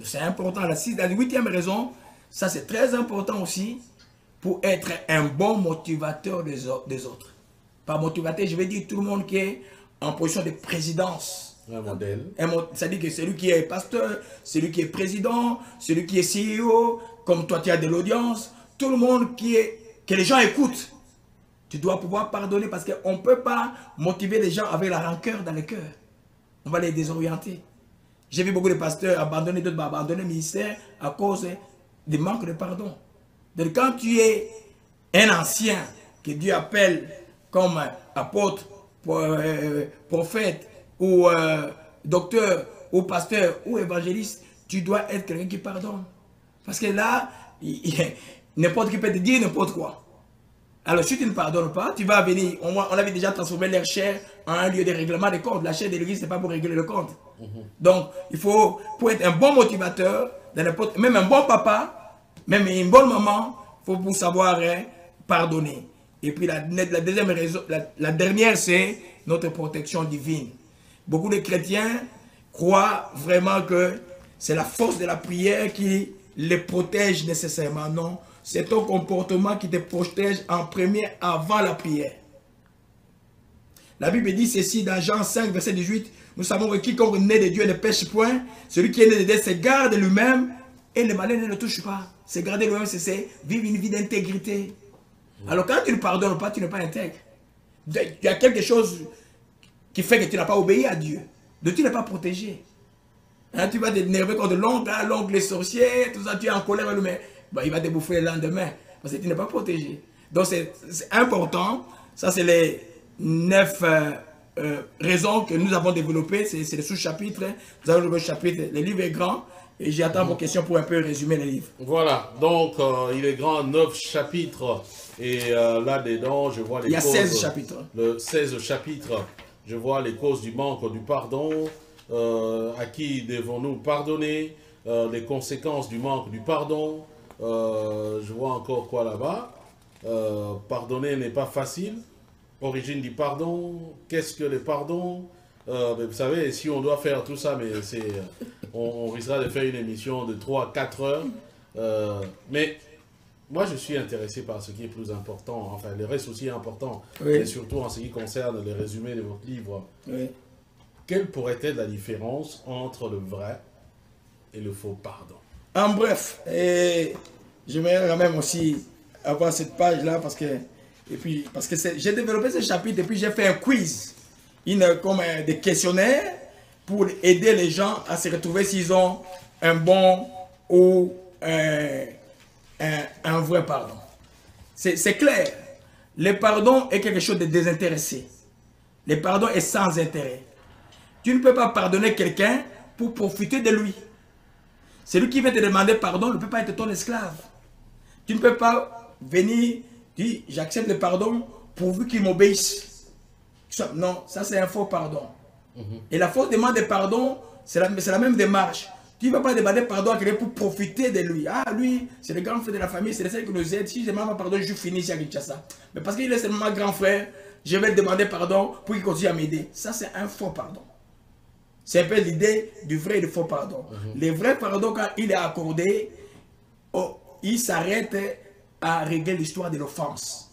C'est important. La huitième raison, ça c'est très important aussi, pour être un bon motivateur des autres. Par motivateur, je vais dire tout le monde qui est en position de présidence. Un modèle. C'est-à-dire que celui qui est pasteur, celui qui est président, celui qui est CEO, comme toi tu as de l'audience, tout le monde que les gens écoutent. Tu dois pouvoir pardonner parce qu'on ne peut pas motiver les gens avec la rancœur dans le cœur. On va les désorienter. J'ai vu beaucoup de pasteurs abandonner, d'autres abandonner le ministère à cause du manque de pardon. Donc quand tu es un ancien que Dieu appelle comme apôtre, prophète ou docteur ou pasteur ou évangéliste, tu dois être quelqu'un qui pardonne. Parce que là, n'importe qui peut te dire n'importe quoi. Alors si tu ne pardonnes pas, tu vas venir, on avait déjà transformé leur chair en un lieu de règlement des comptes. La chair de l'église, ce n'est pas pour régler le compte. Donc, il faut, pour être un bon motivateur, même un bon papa, même une bonne maman, il faut pour savoir pardonner. Et puis la deuxième raison, la dernière, c'est notre protection divine. Beaucoup de chrétiens croient vraiment que c'est la force de la prière qui les protège nécessairement. Non, c'est ton comportement qui te protège en premier avant la prière. La Bible dit ceci dans Jean 5, verset 18. Nous savons que quiconque est né de Dieu ne pêche point. Celui qui est né de Dieu se garde lui-même et le malin ne le touche pas. Se garder lui-même, c'est vivre une vie d'intégrité. Alors quand tu ne pardonnes pas, tu n'es pas intègre. Il y a quelque chose qui fait que tu n'as pas obéi à Dieu. Donc tu n'es pas protégé. Hein, tu vas t'énerver contre l'oncle, l'oncle les sorciers, tout ça, tu es en colère, mais il va te bouffer le lendemain. Parce que tu n'es pas protégé. Donc c'est important. Ça, c'est les 9 raisons que nous avons développées. C'est le sous-chapitre. Nous avons le chapitre. Le livre est grand. Et j'attends vos questions pour un peu résumer le livre. Voilà. Donc, il est grand, 9 chapitres. Et là-dedans, je vois les causes. Il y a 16 chapitres. Le 16 chapitres. Je vois les causes du manque du pardon. À qui devons-nous pardonner? Les conséquences du manque du pardon. Je vois encore quoi là-bas. Pardonner n'est pas facile. Origine du pardon. Qu'est-ce que le pardon? Mais vous savez, si on doit faire tout ça, mais on risquera de faire une émission de 3-4 heures. Mais moi, je suis intéressé par ce qui est plus important. Enfin, le reste aussi est important. Oui. Et surtout en ce qui concerne les résumés de votre livre. Oui. Quelle pourrait être la différence entre le vrai et le faux pardon? En bref, j'aimerais quand même aussi avoir cette page-là parce que j'ai développé ce chapitre et puis j'ai fait un quiz, comme des questionnaires pour aider les gens à se retrouver s'ils ont un bon ou un vrai pardon. C'est clair, le pardon est quelque chose de désintéressé. Le pardon est sans intérêt. Tu ne peux pas pardonner quelqu'un pour profiter de lui. Celui qui vient te demander pardon ne peut pas être ton esclave. Tu ne peux pas venir dire j'accepte le pardon pourvu qu'il m'obéisse. Non, ça c'est un faux pardon. Et la fausse demande de pardon, c'est la même démarche. Tu ne vas pas demander pardon à quelqu'un pour profiter de lui. Ah, lui, c'est le grand frère de la famille, c'est le seul qui nous aide. Si je demande pardon, je finis ici à Kinshasa. Mais parce qu'il est seulement grand frère, je vais lui demander pardon pour qu'il continue à m'aider. Ça, c'est un faux pardon. C'est un peu l'idée du vrai et du faux pardon. Le vrai pardon, quand il est accordé, il s'arrête à régler l'histoire de l'offense.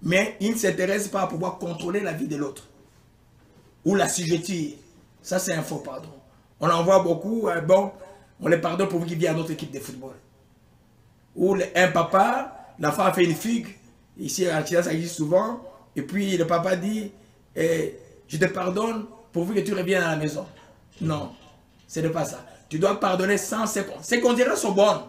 Mais il ne s'intéresse pas à pouvoir contrôler la vie de l'autre. Ou la sujetir. Ça, c'est un faux pardon. On en voit beaucoup, bon, on les pardonne pour qu'il vienne à notre équipe de football. Ou un papa, l'enfant a fait une figue, ici à Chine, ça existe souvent, et puis le papa dit, je te pardonne pourvu que tu reviennes à la maison. Non, ce n'est pas ça. Tu dois pardonner sans secondes. Ces conditions sont bonnes.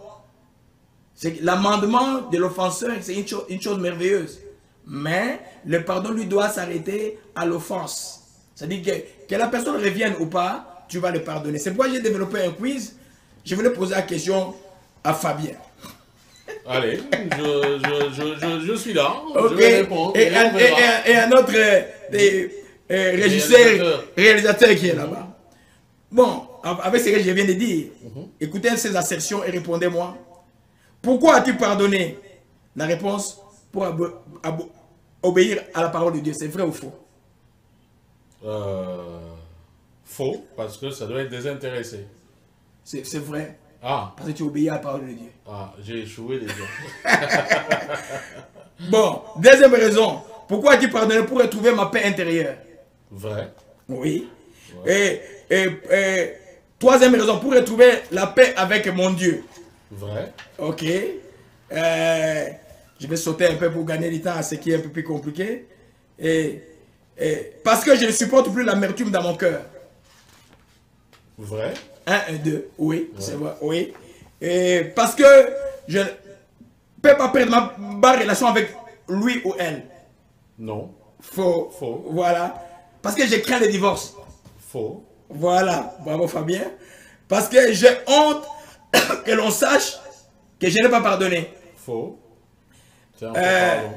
L'amendement de l'offenseur, c'est une chose merveilleuse. Mais le pardon lui doit s'arrêter à l'offense. C'est-à-dire que la personne revienne ou pas, tu vas le pardonner. C'est pourquoi j'ai développé un quiz. Je voulais poser la question à Fabien. Allez, je suis là. Ok. Je vais répondre. Et un autre réalisateur qui est là-bas. Bon, avec ce que je viens de dire, écoutez ces assertions et répondez-moi. Pourquoi as-tu pardonné? La réponse, pour obéir à la parole de Dieu. C'est vrai ou faux? Faux, parce que ça doit être désintéressé. C'est vrai. Ah. Parce que tu obéis à la parole de Dieu. Ah, j'ai échoué déjà. Bon, deuxième raison. Pourquoi as-tu pardonné? Pour retrouver ma paix intérieure. Vrai. Oui. Ouais. Et troisième raison, pour retrouver la paix avec mon Dieu. Vrai. Ok. Je vais sauter un peu pour gagner du temps à ce qui est un peu plus compliqué. Parce que je ne supporte plus l'amertume dans mon cœur. Vrai. 1 et 2. Oui, ouais. C'est vrai. Oui. Et parce que je ne peux pas perdre ma relation avec lui ou elle. Non. Faux. Faux. Voilà. Parce que je crains le divorce. Faux. Voilà. Bravo Fabien. Parce que j'ai honte que l'on sache que je n'ai pas pardonné. Faux. C'est un faux pardon.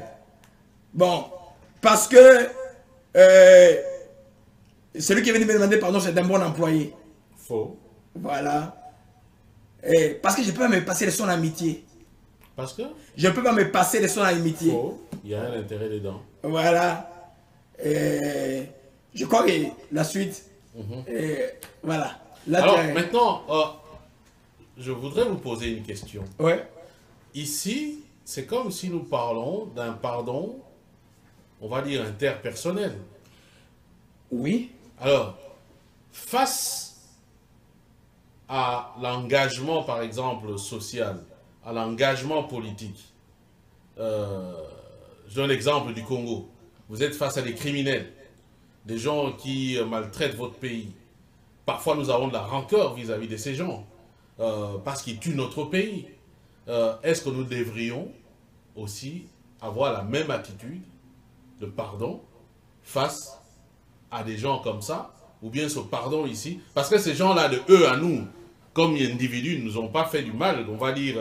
Bon. Parce que celui qui est venu me demander pardon, c'est un bon employé. Faux. Voilà. Parce que je ne peux pas me passer de son amitié. Parce que? Je ne peux pas me passer de son amitié. Faux. Il y a un intérêt dedans. Voilà. Je crois que la suite. Voilà. Là, alors maintenant, je voudrais vous poser une question. Ouais. Ici, c'est comme si nous parlons d'un pardon, on va dire interpersonnel. Oui. Alors, face à l'engagement, par exemple, social, à l'engagement politique, je donne l'exemple du Congo. Vous êtes face à des criminels, des gens qui maltraitent votre pays. Parfois, nous avons de la rancœur vis-à-vis de ces gens, parce qu'ils tuent notre pays. Est-ce que nous devrions aussi avoir la même attitude de pardon face à des gens comme ça, ou bien ce pardon ici, parce que ces gens-là, de eux à nous, comme individus, ne nous ont pas fait du mal, on va dire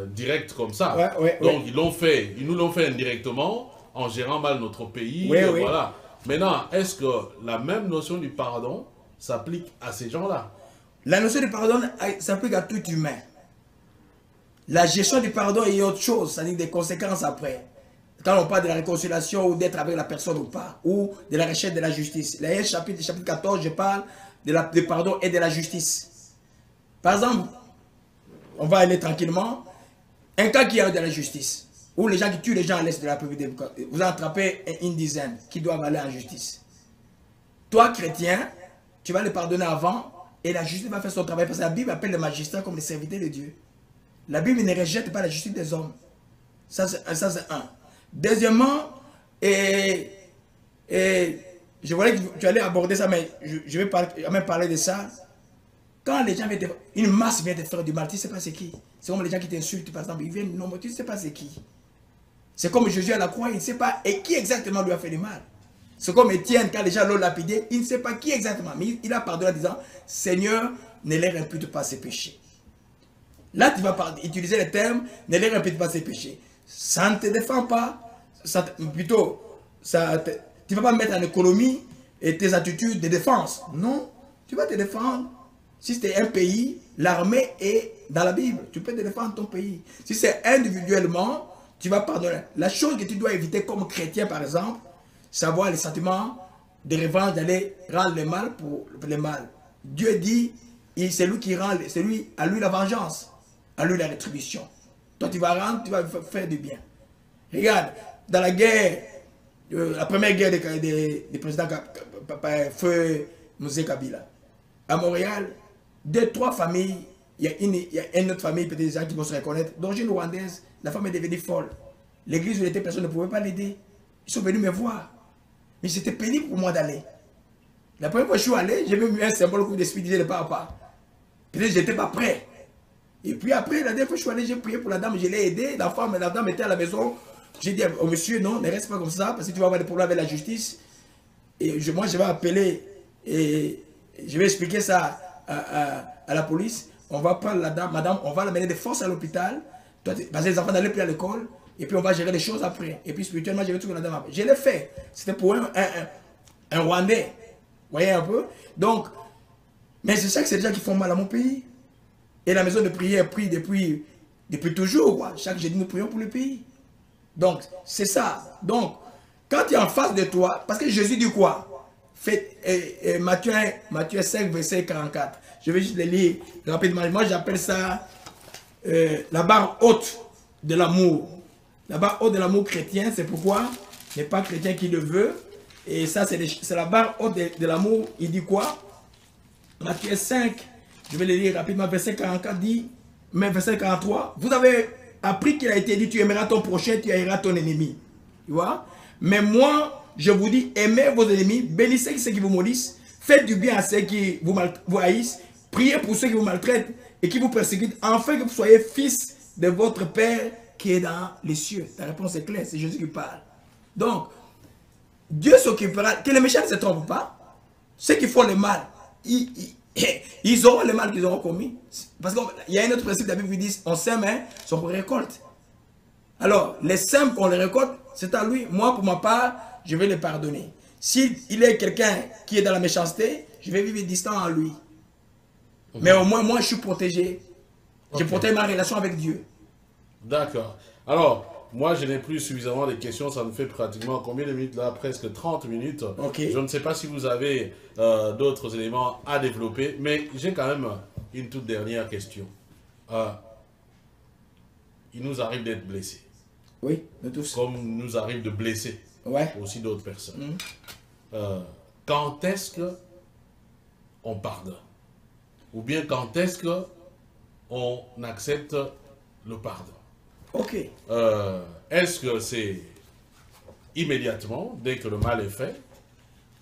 direct comme ça. Donc ils l'ont fait, ils nous l'ont fait indirectement, en gérant mal notre pays, voilà. Maintenant, est-ce que la même notion du pardon s'applique à ces gens-là? La notion du pardon s'applique à tout humain. La gestion du pardon est autre chose, c'est-à-dire des conséquences après. Quand on parle de la réconciliation ou d'être avec la personne ou pas, ou de la recherche de la justice. Le chapitre 14, je parle du pardon et de la justice. Par exemple, on va aller tranquillement, un cas qui est de la justice, où les gens qui tuent les gens à l'est de la République démocratique, vous attrapez une dizaine qui doivent aller en justice. Toi, chrétien, tu vas les pardonner avant et la justice va faire son travail parce que la Bible appelle les magistrats comme les serviteurs de Dieu. La Bible ne rejette pas la justice des hommes. Ça, c'est un. Deuxièmement, je voulais que tu allais aborder ça, mais je vais même parler de ça. Quand les gens viennent une masse vient te faire du mal, tu ne sais pas c'est qui. C'est comme les gens qui t'insultent, par exemple, ils viennent, non, mais tu ne sais pas c'est qui. C'est comme Jésus à la croix, il ne sait pas et qui exactement lui a fait du mal. C'est comme Étienne, quand les gens l'ont lapidé, il ne sait pas qui exactement, mais il a pardonné en disant, Seigneur, ne leur impute pas ses péchés. Là, tu vas utiliser le terme, ne leur impute pas ses péchés. Ça ne te défend pas, plutôt, tu ne vas pas mettre en économie et tes attitudes de défense. Non, tu vas te défendre. Si c'est un pays, l'armée est dans la Bible. Tu peux te défendre ton pays. Si c'est individuellement, tu vas pardonner. La chose que tu dois éviter comme chrétien, par exemple, c'est avoir les sentiments de revanche, d'aller rendre le mal pour le mal. Dieu dit, c'est lui qui rend, c'est lui, à lui la vengeance, à lui la rétribution. Toi, tu vas rendre, tu vas faire du bien. Regarde, dans la guerre, la première guerre des présidents Feu Mosé Kabila, à Montréal, 2-3 familles, il y a une autre famille, peut-être des gens qui vont se reconnaître, d'origine rwandaise, la femme est devenue folle. L'église où elle était, personne ne pouvait pas l'aider. Ils sont venus me voir. Mais c'était pénible pour moi d'aller. La première fois que je suis allé, j'ai même eu un symbole coup d'esprit, disait le pas à pas. Peut-être que je n'étais pas prêt. Et puis après, la dernière fois que je suis allé, j'ai prié pour la dame, je l'ai aidée. La dame était à la maison. J'ai dit au monsieur, non, ne reste pas comme ça, parce que tu vas avoir des problèmes avec la justice. Et moi, je vais appeler et je vais expliquer ça à la police. On va prendre la dame, madame, on va l'amener de force à l'hôpital. Parce que les enfants n'allaient plus à l'école. Et puis on va gérer les choses après. Et puis spirituellement, je vais tout que la dame après. Je l'ai fait. C'était pour un Rwandais. Vous voyez un peu? Donc, mais c'est ça que c'est des gens qui font mal à mon pays. Et la maison de prière prie depuis toujours. Quoi. Chaque jeudi, nous prions pour le pays. Donc, c'est ça. Donc, quand tu es en face de toi, parce que Jésus dit quoi? Matthieu 5, verset 44. Je vais juste le lire rapidement. Moi, j'appelle ça la barre haute de l'amour. La barre haute de l'amour chrétien, c'est pourquoi il n'est pas chrétien qui le veut. Et ça, c'est la barre haute de l'amour. Il dit quoi? Matthieu 5, je vais le lire rapidement, verset 44 dit, mais verset 43, vous avez appris qu'il a été dit, tu aimeras ton prochain, tu haïras ton ennemi. Tu vois? Mais moi, je vous dis, aimez vos ennemis, bénissez ceux qui vous maudissent, faites du bien à ceux qui vous haïssent, priez pour ceux qui vous maltraitent et qui vous persécutent, afin que vous soyez fils de votre Père qui est dans les cieux. La réponse est claire, c'est Jésus qui parle. Donc, Dieu s'occupera, que les méchants ne se trompent pas, ceux qui font le mal, ils auront le mal qu'ils auront commis. Parce qu'il y a un autre principe de la Bible qui dit, on sème ce qu'on récolte. Alors, les sèmes qu'on les récolte, c'est à lui. Moi, pour ma part, je vais les pardonner. S'il est quelqu'un qui est dans la méchanceté, je vais vivre distant à lui. Okay. Mais au moins, moi, je suis protégé. Okay. Je protège ma relation avec Dieu. D'accord. Alors, moi, je n'ai plus suffisamment de questions. Ça nous fait pratiquement combien de minutes là? Presque 30 minutes. Okay. Je ne sais pas si vous avez d'autres éléments à développer, mais j'ai quand même une toute dernière question. Il nous arrive d'être blessés. Oui, de tous. Comme nous arrive de blesser aussi d'autres personnes. Quand est-ce qu'on pardonne? Ou bien quand est-ce qu'on accepte le pardon? Ok. Est-ce que c'est immédiatement, dès que le mal est fait,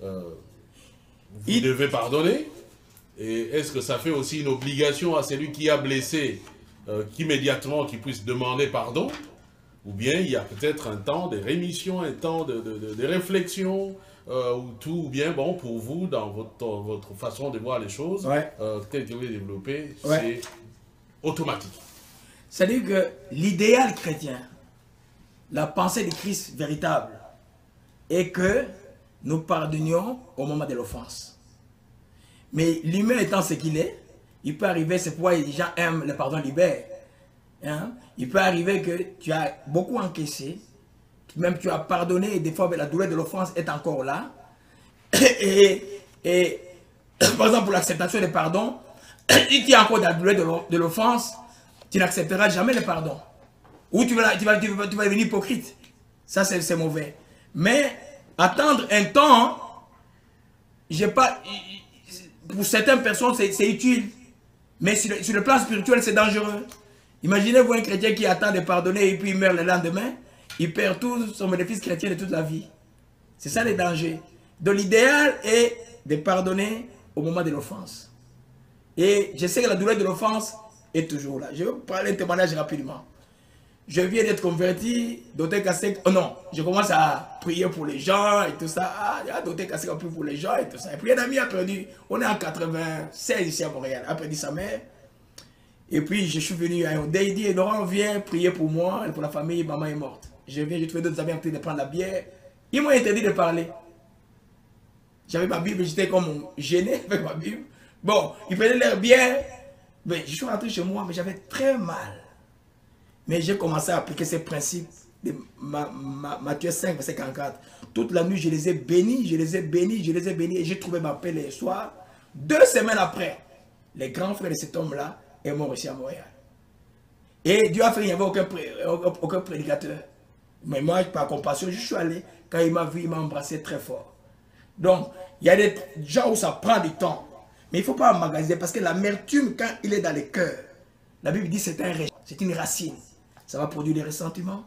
vous devez pardonner? Et est-ce que ça fait aussi une obligation à celui qui a blessé qu'immédiatement qu'il puisse demander pardon? Ou bien il y a peut-être un temps de rémission, un temps de réflexion, ou bien, bon, pour vous, dans votre façon de voir les choses, telle que vous les développez, c'est automatique. C'est-à-dire que l'idéal chrétien, la pensée de Christ véritable, est que nous pardonnions au moment de l'offense. Mais l'humain étant ce qu'il est, il peut arriver, c'est pourquoi les gens aiment le pardon libère. Hein? Il peut arriver que tu as beaucoup encaissé, même tu as pardonné, et des fois la douleur de l'offense est encore là. Et par exemple, pour l'acceptation des pardons, si tu as encore la douleur de l'offense, tu n'accepteras jamais le pardon. Ou tu vas devenir hypocrite. Ça, c'est mauvais. Mais attendre un temps, pour certaines personnes, c'est utile. Mais sur le plan spirituel, c'est dangereux. Imaginez-vous un chrétien qui attend de pardonner et puis il meurt le lendemain. Il perd tout son bénéfice chrétien de toute la vie. C'est ça le danger. Donc l'idéal est de pardonner au moment de l'offense. Et je sais que la douleur de l'offense est toujours là. Je vais vous parler un témoignage rapidement. je viens d'être converti, Dr Kasek, oh non, je commence à prier pour les gens et tout ça. Ah, Dr Kasek a prié pour les gens et tout ça. Et puis un ami a perdu, on est en 96 ici à Montréal, a perdu sa mère. Et puis je suis venu à Yaoundé, il dit, Laurent, viens prier pour moi et pour la famille, maman est morte. Je viens, j'ai trouvé d'autres amis en train de prendre la bière. Ils m'ont interdit de parler. J'avais ma Bible, j'étais comme gêné avec ma Bible. Bon, ils prenaient leur bière. Mais je suis rentré chez moi, mais j'avais très mal. Mais j'ai commencé à appliquer ces principes de Matthieu 5, verset 44. Toute la nuit, je les ai bénis, je les ai bénis, je les ai bénis. Et j'ai trouvé ma paix les soirs. 2 semaines après, les grands frères de cet homme-là est mort ici à Montréal. Et Dieu a fait qu'il n'y avait aucun prédicateur. Mais moi, par compassion, je suis allé. Quand il m'a vu, il m'a embrassé très fort. Donc, il y a des gens où ça prend du temps. Mais il ne faut pas emmagasiner parce que l'amertume, quand il est dans les cœurs, la Bible dit c'est un rejet, c'est une racine. Ça va produire des ressentiments,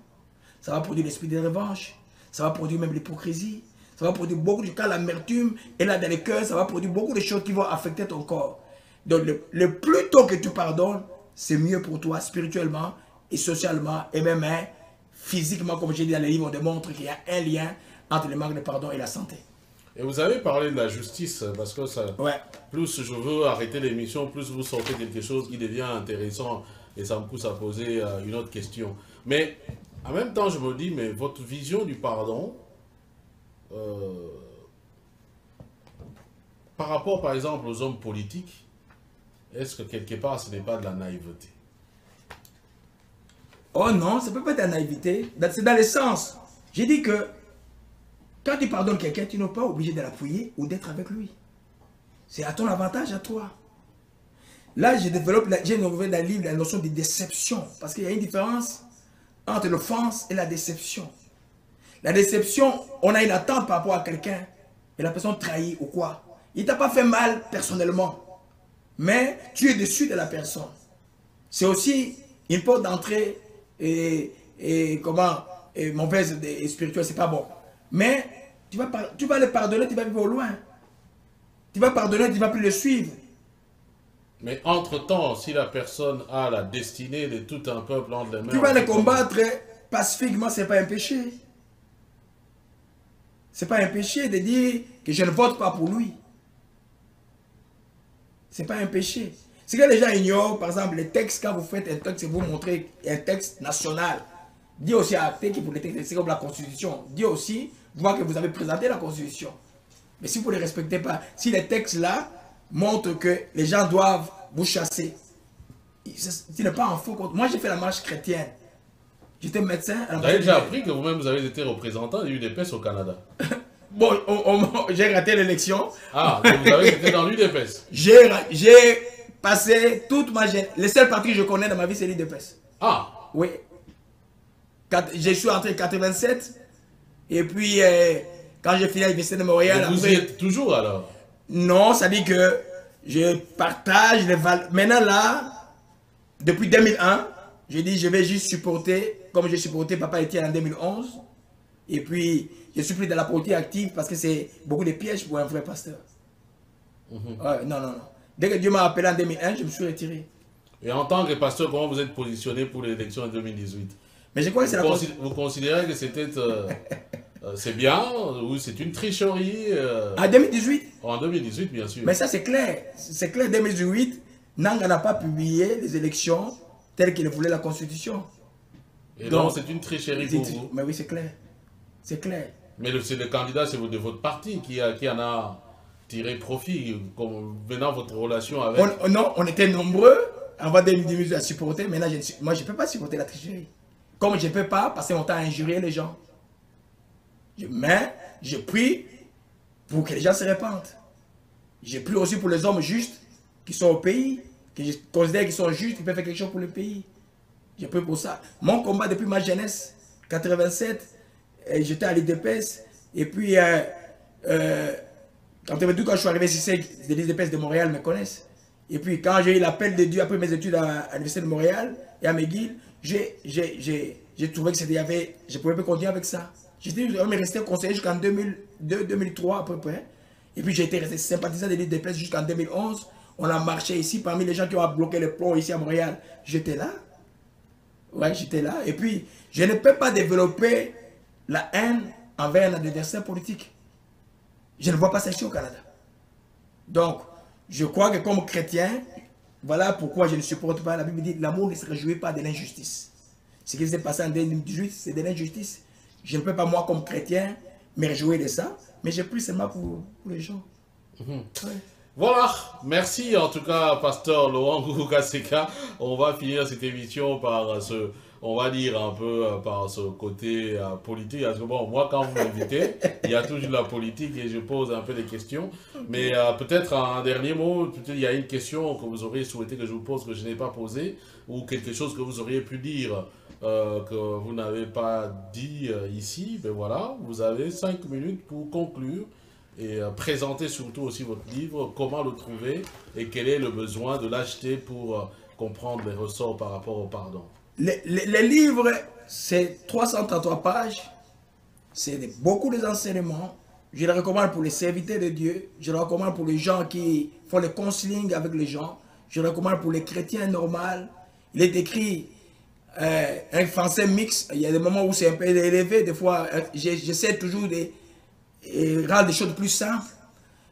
ça va produire l'esprit de revanche, ça va produire même l'hypocrisie, ça va produire beaucoup de cas. L'amertume est là dans les cœurs, ça va produire beaucoup de choses qui vont affecter ton corps. Donc, le plus tôt que tu pardonnes, c'est mieux pour toi spirituellement et socialement et même physiquement, comme j'ai dit dans les livres, on démontre qu'il y a un lien entre le manque de pardon et la santé. Et vous avez parlé de la justice, parce que ça, Ouais. plus je veux arrêter l'émission, plus vous sortez quelque chose qui devient intéressant et ça me pousse à poser une autre question. Mais en même temps, je me dis, mais votre vision du pardon, par rapport par exemple aux hommes politiques, est-ce que quelque part ce n'est pas de la naïveté? Oh non, ça ne peut pas être de la naïveté, c'est dans le sens. J'ai dit que quand tu pardonnes quelqu'un, tu n'es pas obligé de l'appuyer ou d'être avec lui. C'est à ton avantage, à toi. Là, j'ai développé dans le livre la notion de déception. Parce qu'il y a une différence entre l'offense et la déception. La déception, on a une attente par rapport à quelqu'un. Et la personne trahit ou quoi. Il ne t'a pas fait mal personnellement. Mais tu es déçu de la personne. C'est aussi une porte d'entrée mauvaise et spirituelle, c'est pas bon. Mais tu vas le pardonner, tu vas vivre au loin. Tu vas pardonner, tu ne vas plus le suivre. Mais entre-temps, si la personne a la destinée de tout un peuple entre les mains... Tu vas le combattre pacifiquement, ce n'est pas un péché. Ce n'est pas un péché de dire que je ne vote pas pour lui. Ce n'est pas un péché. Ce que les gens ignorent, par exemple, les textes, quand vous faites un texte, vous montrez un texte national. Dis aussi à acter que pour les textes, c'est comme la Constitution. Dis aussi, voir que vous avez présenté la Constitution. Mais si vous ne les respectez pas, si les textes-là montrent que les gens doivent vous chasser, ce n'est pas en faux compte. Moi, j'ai fait la marche chrétienne. J'étais médecin. Vous avez déjà appris que vous-même, vous avez été représentant de l'UDPS au Canada. Bon, j'ai raté l'élection. Ah, donc vous avez été dans l'UDPS. J'ai passé toute ma jeunesse. Le seul parti que je connais dans ma vie, c'est l'UDPS. Ah. Oui. Je suis entré en 87. Et puis, quand j'ai fini à l'Université de Montréal... Et vous y êtes toujours alors? Non, ça dit que je partage les valeurs. Maintenant là, depuis 2001, j'ai dit je vais juste supporter, comme j'ai supporté Papa Etienne en 2011. Et puis, je suis plus dans la politique active parce que c'est beaucoup de pièges pour un vrai pasteur. Ouais, non. Dès que Dieu m'a appelé en 2001, je me suis retiré. Et en tant que pasteur, comment vous êtes positionné pour l'élection en 2018? Mais je crois que c'est Vous considérez que c'était... c'est bien ou c'est une tricherie En 2018? En 2018, bien sûr. Mais ça, c'est clair. C'est clair, 2018, Nanga n'a pas publié les élections telles qu'il voulait la Constitution. Et donc, c'est une tricherie pour vous? Mais oui, c'est clair. C'est clair. Mais c'est le candidat, c'est de votre parti qui en a tiré profit, comme venant votre relation avec... Non, on était nombreux avant 2018 à supporter. Maintenant, moi, je ne peux pas supporter la tricherie. Comme je ne peux pas passer mon temps à injurier les gens. Mais je prie pour que les gens se répandent. Je prie aussi pour les hommes justes qui sont au pays, que je considère qu'ils sont justes, qui peuvent faire quelque chose pour le pays. Je prie pour ça. Mon combat depuis ma jeunesse, 87, j'étais à l'IDPS. Et puis, quand je suis arrivé ici, l'IDPS de Montréal me connaissent. Et puis, quand j'ai eu l'appel de Dieu après mes études à l'Université de Montréal et à McGill, j'ai trouvé que je ne pouvais pas continuer avec ça. J'étais resté conseiller jusqu'en 2002-2003 à peu près. Et puis j'ai été resté sympathisant de l'IDPS jusqu'en 2011. On a marché ici parmi les gens qui ont bloqué le pont ici à Montréal. J'étais là. Ouais, j'étais là. Et puis, je ne peux pas développer la haine envers un adversaire politique. Je ne vois pas ça ici au Canada. Donc, je crois que comme chrétien, voilà pourquoi je ne supporte pas. La Bible dit l'amour ne se réjouit pas de l'injustice. Ce qui s'est passé en 2018, c'est de l'injustice. Je ne peux pas, moi, comme chrétien, me réjouir de ça, mais j'ai pris seulement pour les gens. Ouais. Voilà, merci en tout cas, pasteur Laurent Kaseka. On va finir cette émission par on va dire un peu par ce côté politique. Parce que bon, moi quand vous m'invitez, il y a toujours la politique et je pose un peu des questions. Mais peut-être un dernier mot, peut-être il y a une question que vous auriez souhaité que je vous pose que je n'ai pas posée, ou quelque chose que vous auriez pu dire que vous n'avez pas dit ici. Ben voilà, vous avez 5 minutes pour conclure. Et présenter surtout aussi votre livre, comment le trouver et quel est le besoin de l'acheter pour comprendre les ressorts par rapport au pardon. Le livre, c'est 333 pages, c'est beaucoup d'enseignements. Je le recommande pour les serviteurs de Dieu, je le recommande pour les gens qui font le counseling avec les gens, je le recommande pour les chrétiens normaux. Il est écrit un français mix, il y a des moments où c'est un peu élevé, des fois j'essaie toujours de rendre des choses plus simples.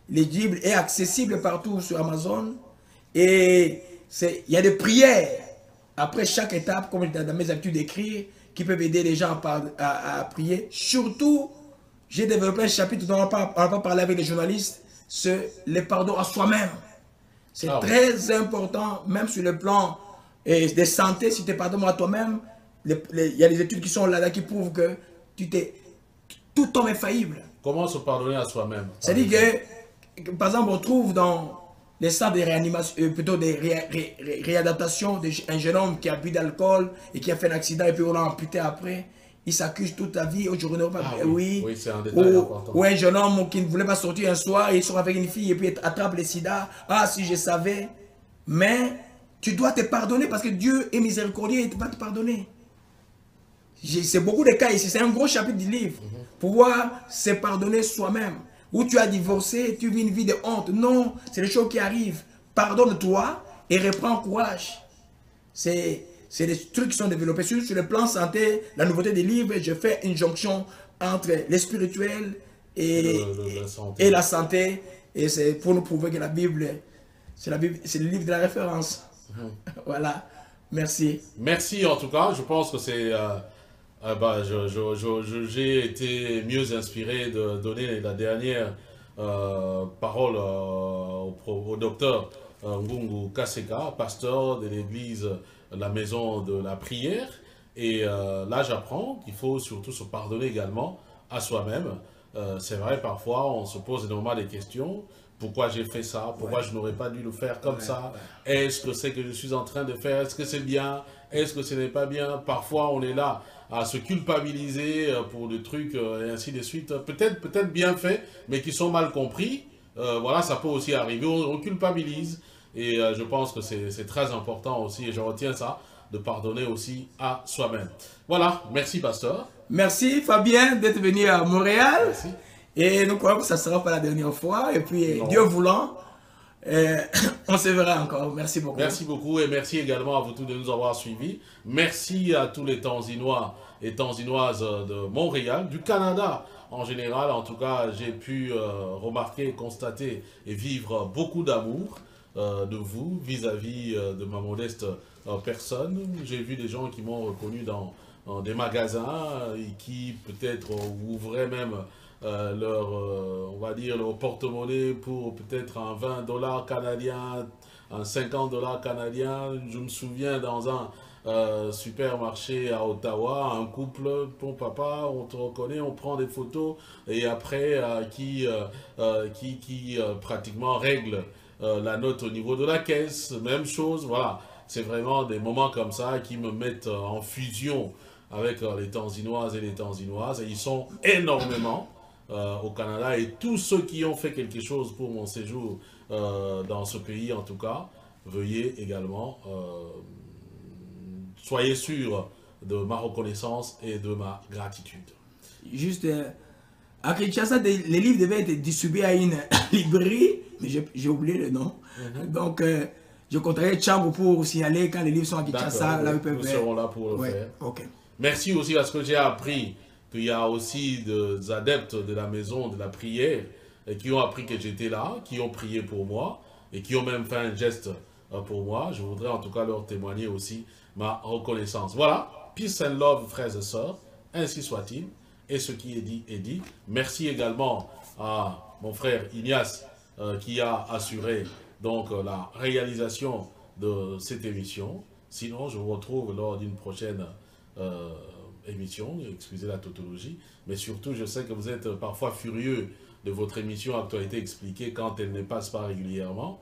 Le livre est accessible partout sur Amazon et il y a des prières après chaque étape, comme dans mes habitudes d'écrire, qui peuvent aider les gens à prier. Surtout, j'ai développé un chapitre dont on va parler avec les journalistes, c'est le pardon à soi-même. C'est très important, même sur le plan de santé, si tu pardonnes à toi-même. Il y a des études qui sont là qui prouvent que tout homme est faillible. Comment se pardonner à soi-même? C'est-à-dire que, par exemple, on trouve dans les centres de réanimation, plutôt des réadaptations, un jeune homme qui a bu d'alcool et qui a fait un accident et puis on l'a amputé après. Il s'accuse toute la vie. Aujourd'hui, oui, c'est un détail important. Ou un jeune homme qui ne voulait pas sortir un soir, il sort avec une fille et puis il attrape le sida. Ah, si je savais. Mais tu dois te pardonner parce que Dieu est miséricordieux et il va te pardonner. C'est beaucoup de cas ici, c'est un gros chapitre du livre. Pouvoir se pardonner soi-même. Où tu as divorcé, tu vis une vie de honte. Non, c'est les choses qui arrivent. Pardonne-toi et reprends courage. C'est des trucs qui sont développés. Sur le plan santé, la nouveauté des livres, je fais une jonction entre le spirituel et la santé. Et c'est pour nous prouver que la Bible, c'est le livre de la référence. Voilà, merci. Merci en tout cas, je pense que c'est... j'ai été mieux inspiré de donner la dernière parole au docteur Ngungu Kaseka, pasteur de l'église La Maison de la Prière. Et là, j'apprends qu'il faut surtout se pardonner également à soi-même. C'est vrai, parfois, on se pose énormément des questions. Pourquoi j'ai fait ça? Pourquoi je n'aurais pas dû le faire comme ça? Est-ce que c'est que je suis en train de faire? Est-ce que c'est bien? Est-ce que ce n'est pas bien? Parfois, on est là à se culpabiliser pour des trucs et ainsi de suite. Peut-être bien faits, mais qui sont mal compris. Voilà, ça peut aussi arriver. On culpabilise. Et je pense que c'est très important aussi, et je retiens ça, de pardonner aussi à soi-même. Voilà, merci pasteur. Merci Fabien d'être venu à Montréal. Merci. Et nous croyons que ça ne sera pas la dernière fois. Et puis, Dieu voulant, on se verra encore. Merci beaucoup. Merci beaucoup et merci également à vous tous de nous avoir suivis. Merci à tous les Tanzinois et Tanzinoises de Montréal, du Canada en général. En tout cas, j'ai pu remarquer, constater et vivre beaucoup d'amour de vous vis-à-vis de ma modeste personne. J'ai vu des gens qui m'ont reconnu dans des magasins et qui peut-être ouvraient même on va dire, leur porte-monnaie pour peut-être un 20 $ canadien, un 50 $ canadien. Je me souviens dans un supermarché à Ottawa, un couple, ton papa, on te reconnaît, on prend des photos et après qui pratiquement règle la note au niveau de la caisse, même chose, voilà. C'est vraiment des moments comme ça qui me mettent en fusion avec les Tanzinoises et les Tanzinoises, et ils sont énormément au Canada, et tous ceux qui ont fait quelque chose pour mon séjour dans ce pays, en tout cas, veuillez également, soyez sûrs de ma reconnaissance et de ma gratitude. Juste, à Kinshasa, les livres devaient être distribués à une librairie, mais j'ai oublié le nom. Donc, Je compterai Tchangou pour signaler quand les livres sont à Kinshasa. Là, nous serons là pour le faire. Ok. Merci aussi parce que j'ai appris qu'il y a aussi des adeptes de la maison de la prière qui ont appris que j'étais là, qui ont prié pour moi et qui ont même fait un geste pour moi. Je voudrais en tout cas leur témoigner aussi ma reconnaissance. Voilà, peace and love, frères et sœurs, ainsi soit-il. Et ce qui est dit est dit. Merci également à mon frère Ignace qui a assuré donc la réalisation de cette émission. Sinon, je vous retrouve lors d'une prochaine émission, excusez la tautologie, mais surtout, je sais que vous êtes parfois furieux de votre émission Actualité Expliquée quand elle ne passe pas régulièrement.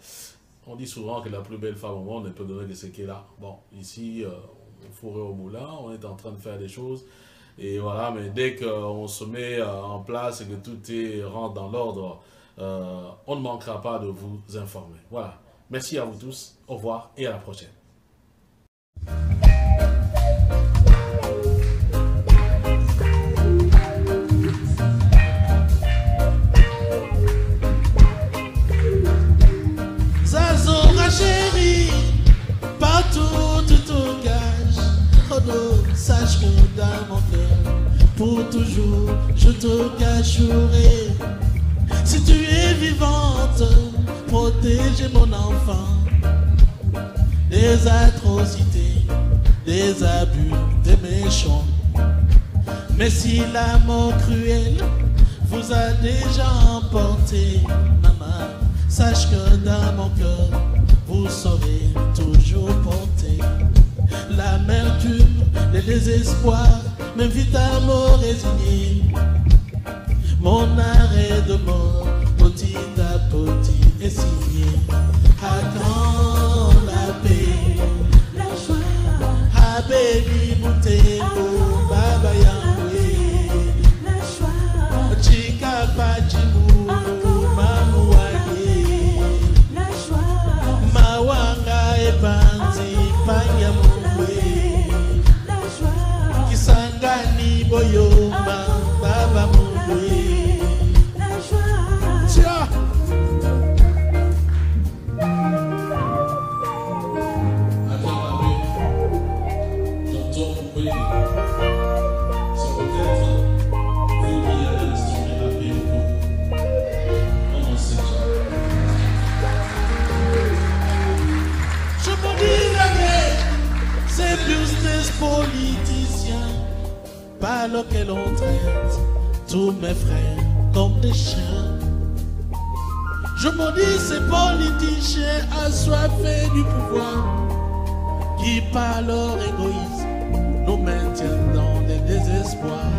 On dit souvent que la plus belle femme au monde ne peut donner que ce qu'elle a. Bon, ici, on fourrait au moulin, on est en train de faire des choses, et voilà, mais dès qu'on se met en place et que tout rentre dans l'ordre, on ne manquera pas de vous informer. Voilà, merci à vous tous, au revoir et à la prochaine. Chérie, partout tu t'engages. Oh non, sache que dans mon cœur, pour toujours, je te cacherai. Si tu es vivante, protège mon enfant des atrocités, des abus, des méchants. Mais si la mort cruelle vous a déjà emporté, maman, sache que dans mon cœur, vous saurez toujours porter l'amertume, le désespoir, m'invite à me résigner. Mon arrêt de mort, petit à petit, est signé. À quand la paix, la joie, à baby Moutego, Baba Yahweh, la joie, Chika Pachimu, Mamouaye, la joie, Mawanga et Banzi, Panyamoué, la joie, Kisangani Boyoma, Baba Moué, la joie. Tiens! Politiciens par lequel on traite tous mes frères comme des chiens. Je maudis ces politiciens assoiffés du pouvoir qui par leur égoïsme nous maintiennent dans des désespoirs.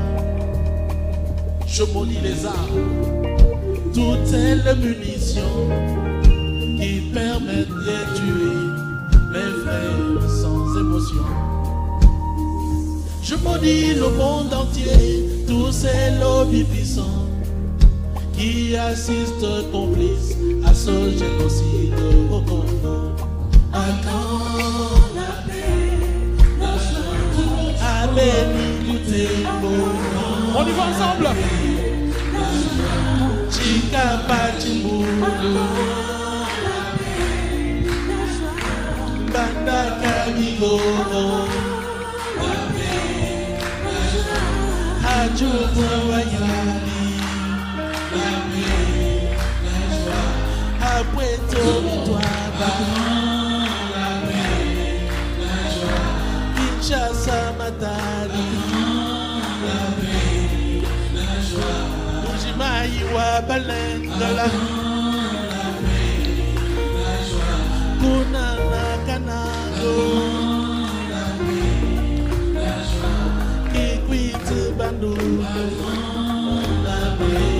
Je maudis les armes, toutes ces munitions qui permettent de tuer mes frères sans émotion. Je maudis le monde entier, tous ces lobbies puissants qui assistent complices à ce génocide au Congo. À quand la paix, la joie, à béni du tempo. On y va ensemble. Chika Pachimbu, Banda Kamigo. Après tout, toi, Kinshasa Matali, Ujimaïwa Balendala, Kunana Kanado, Kikwiti Bandou, la paix.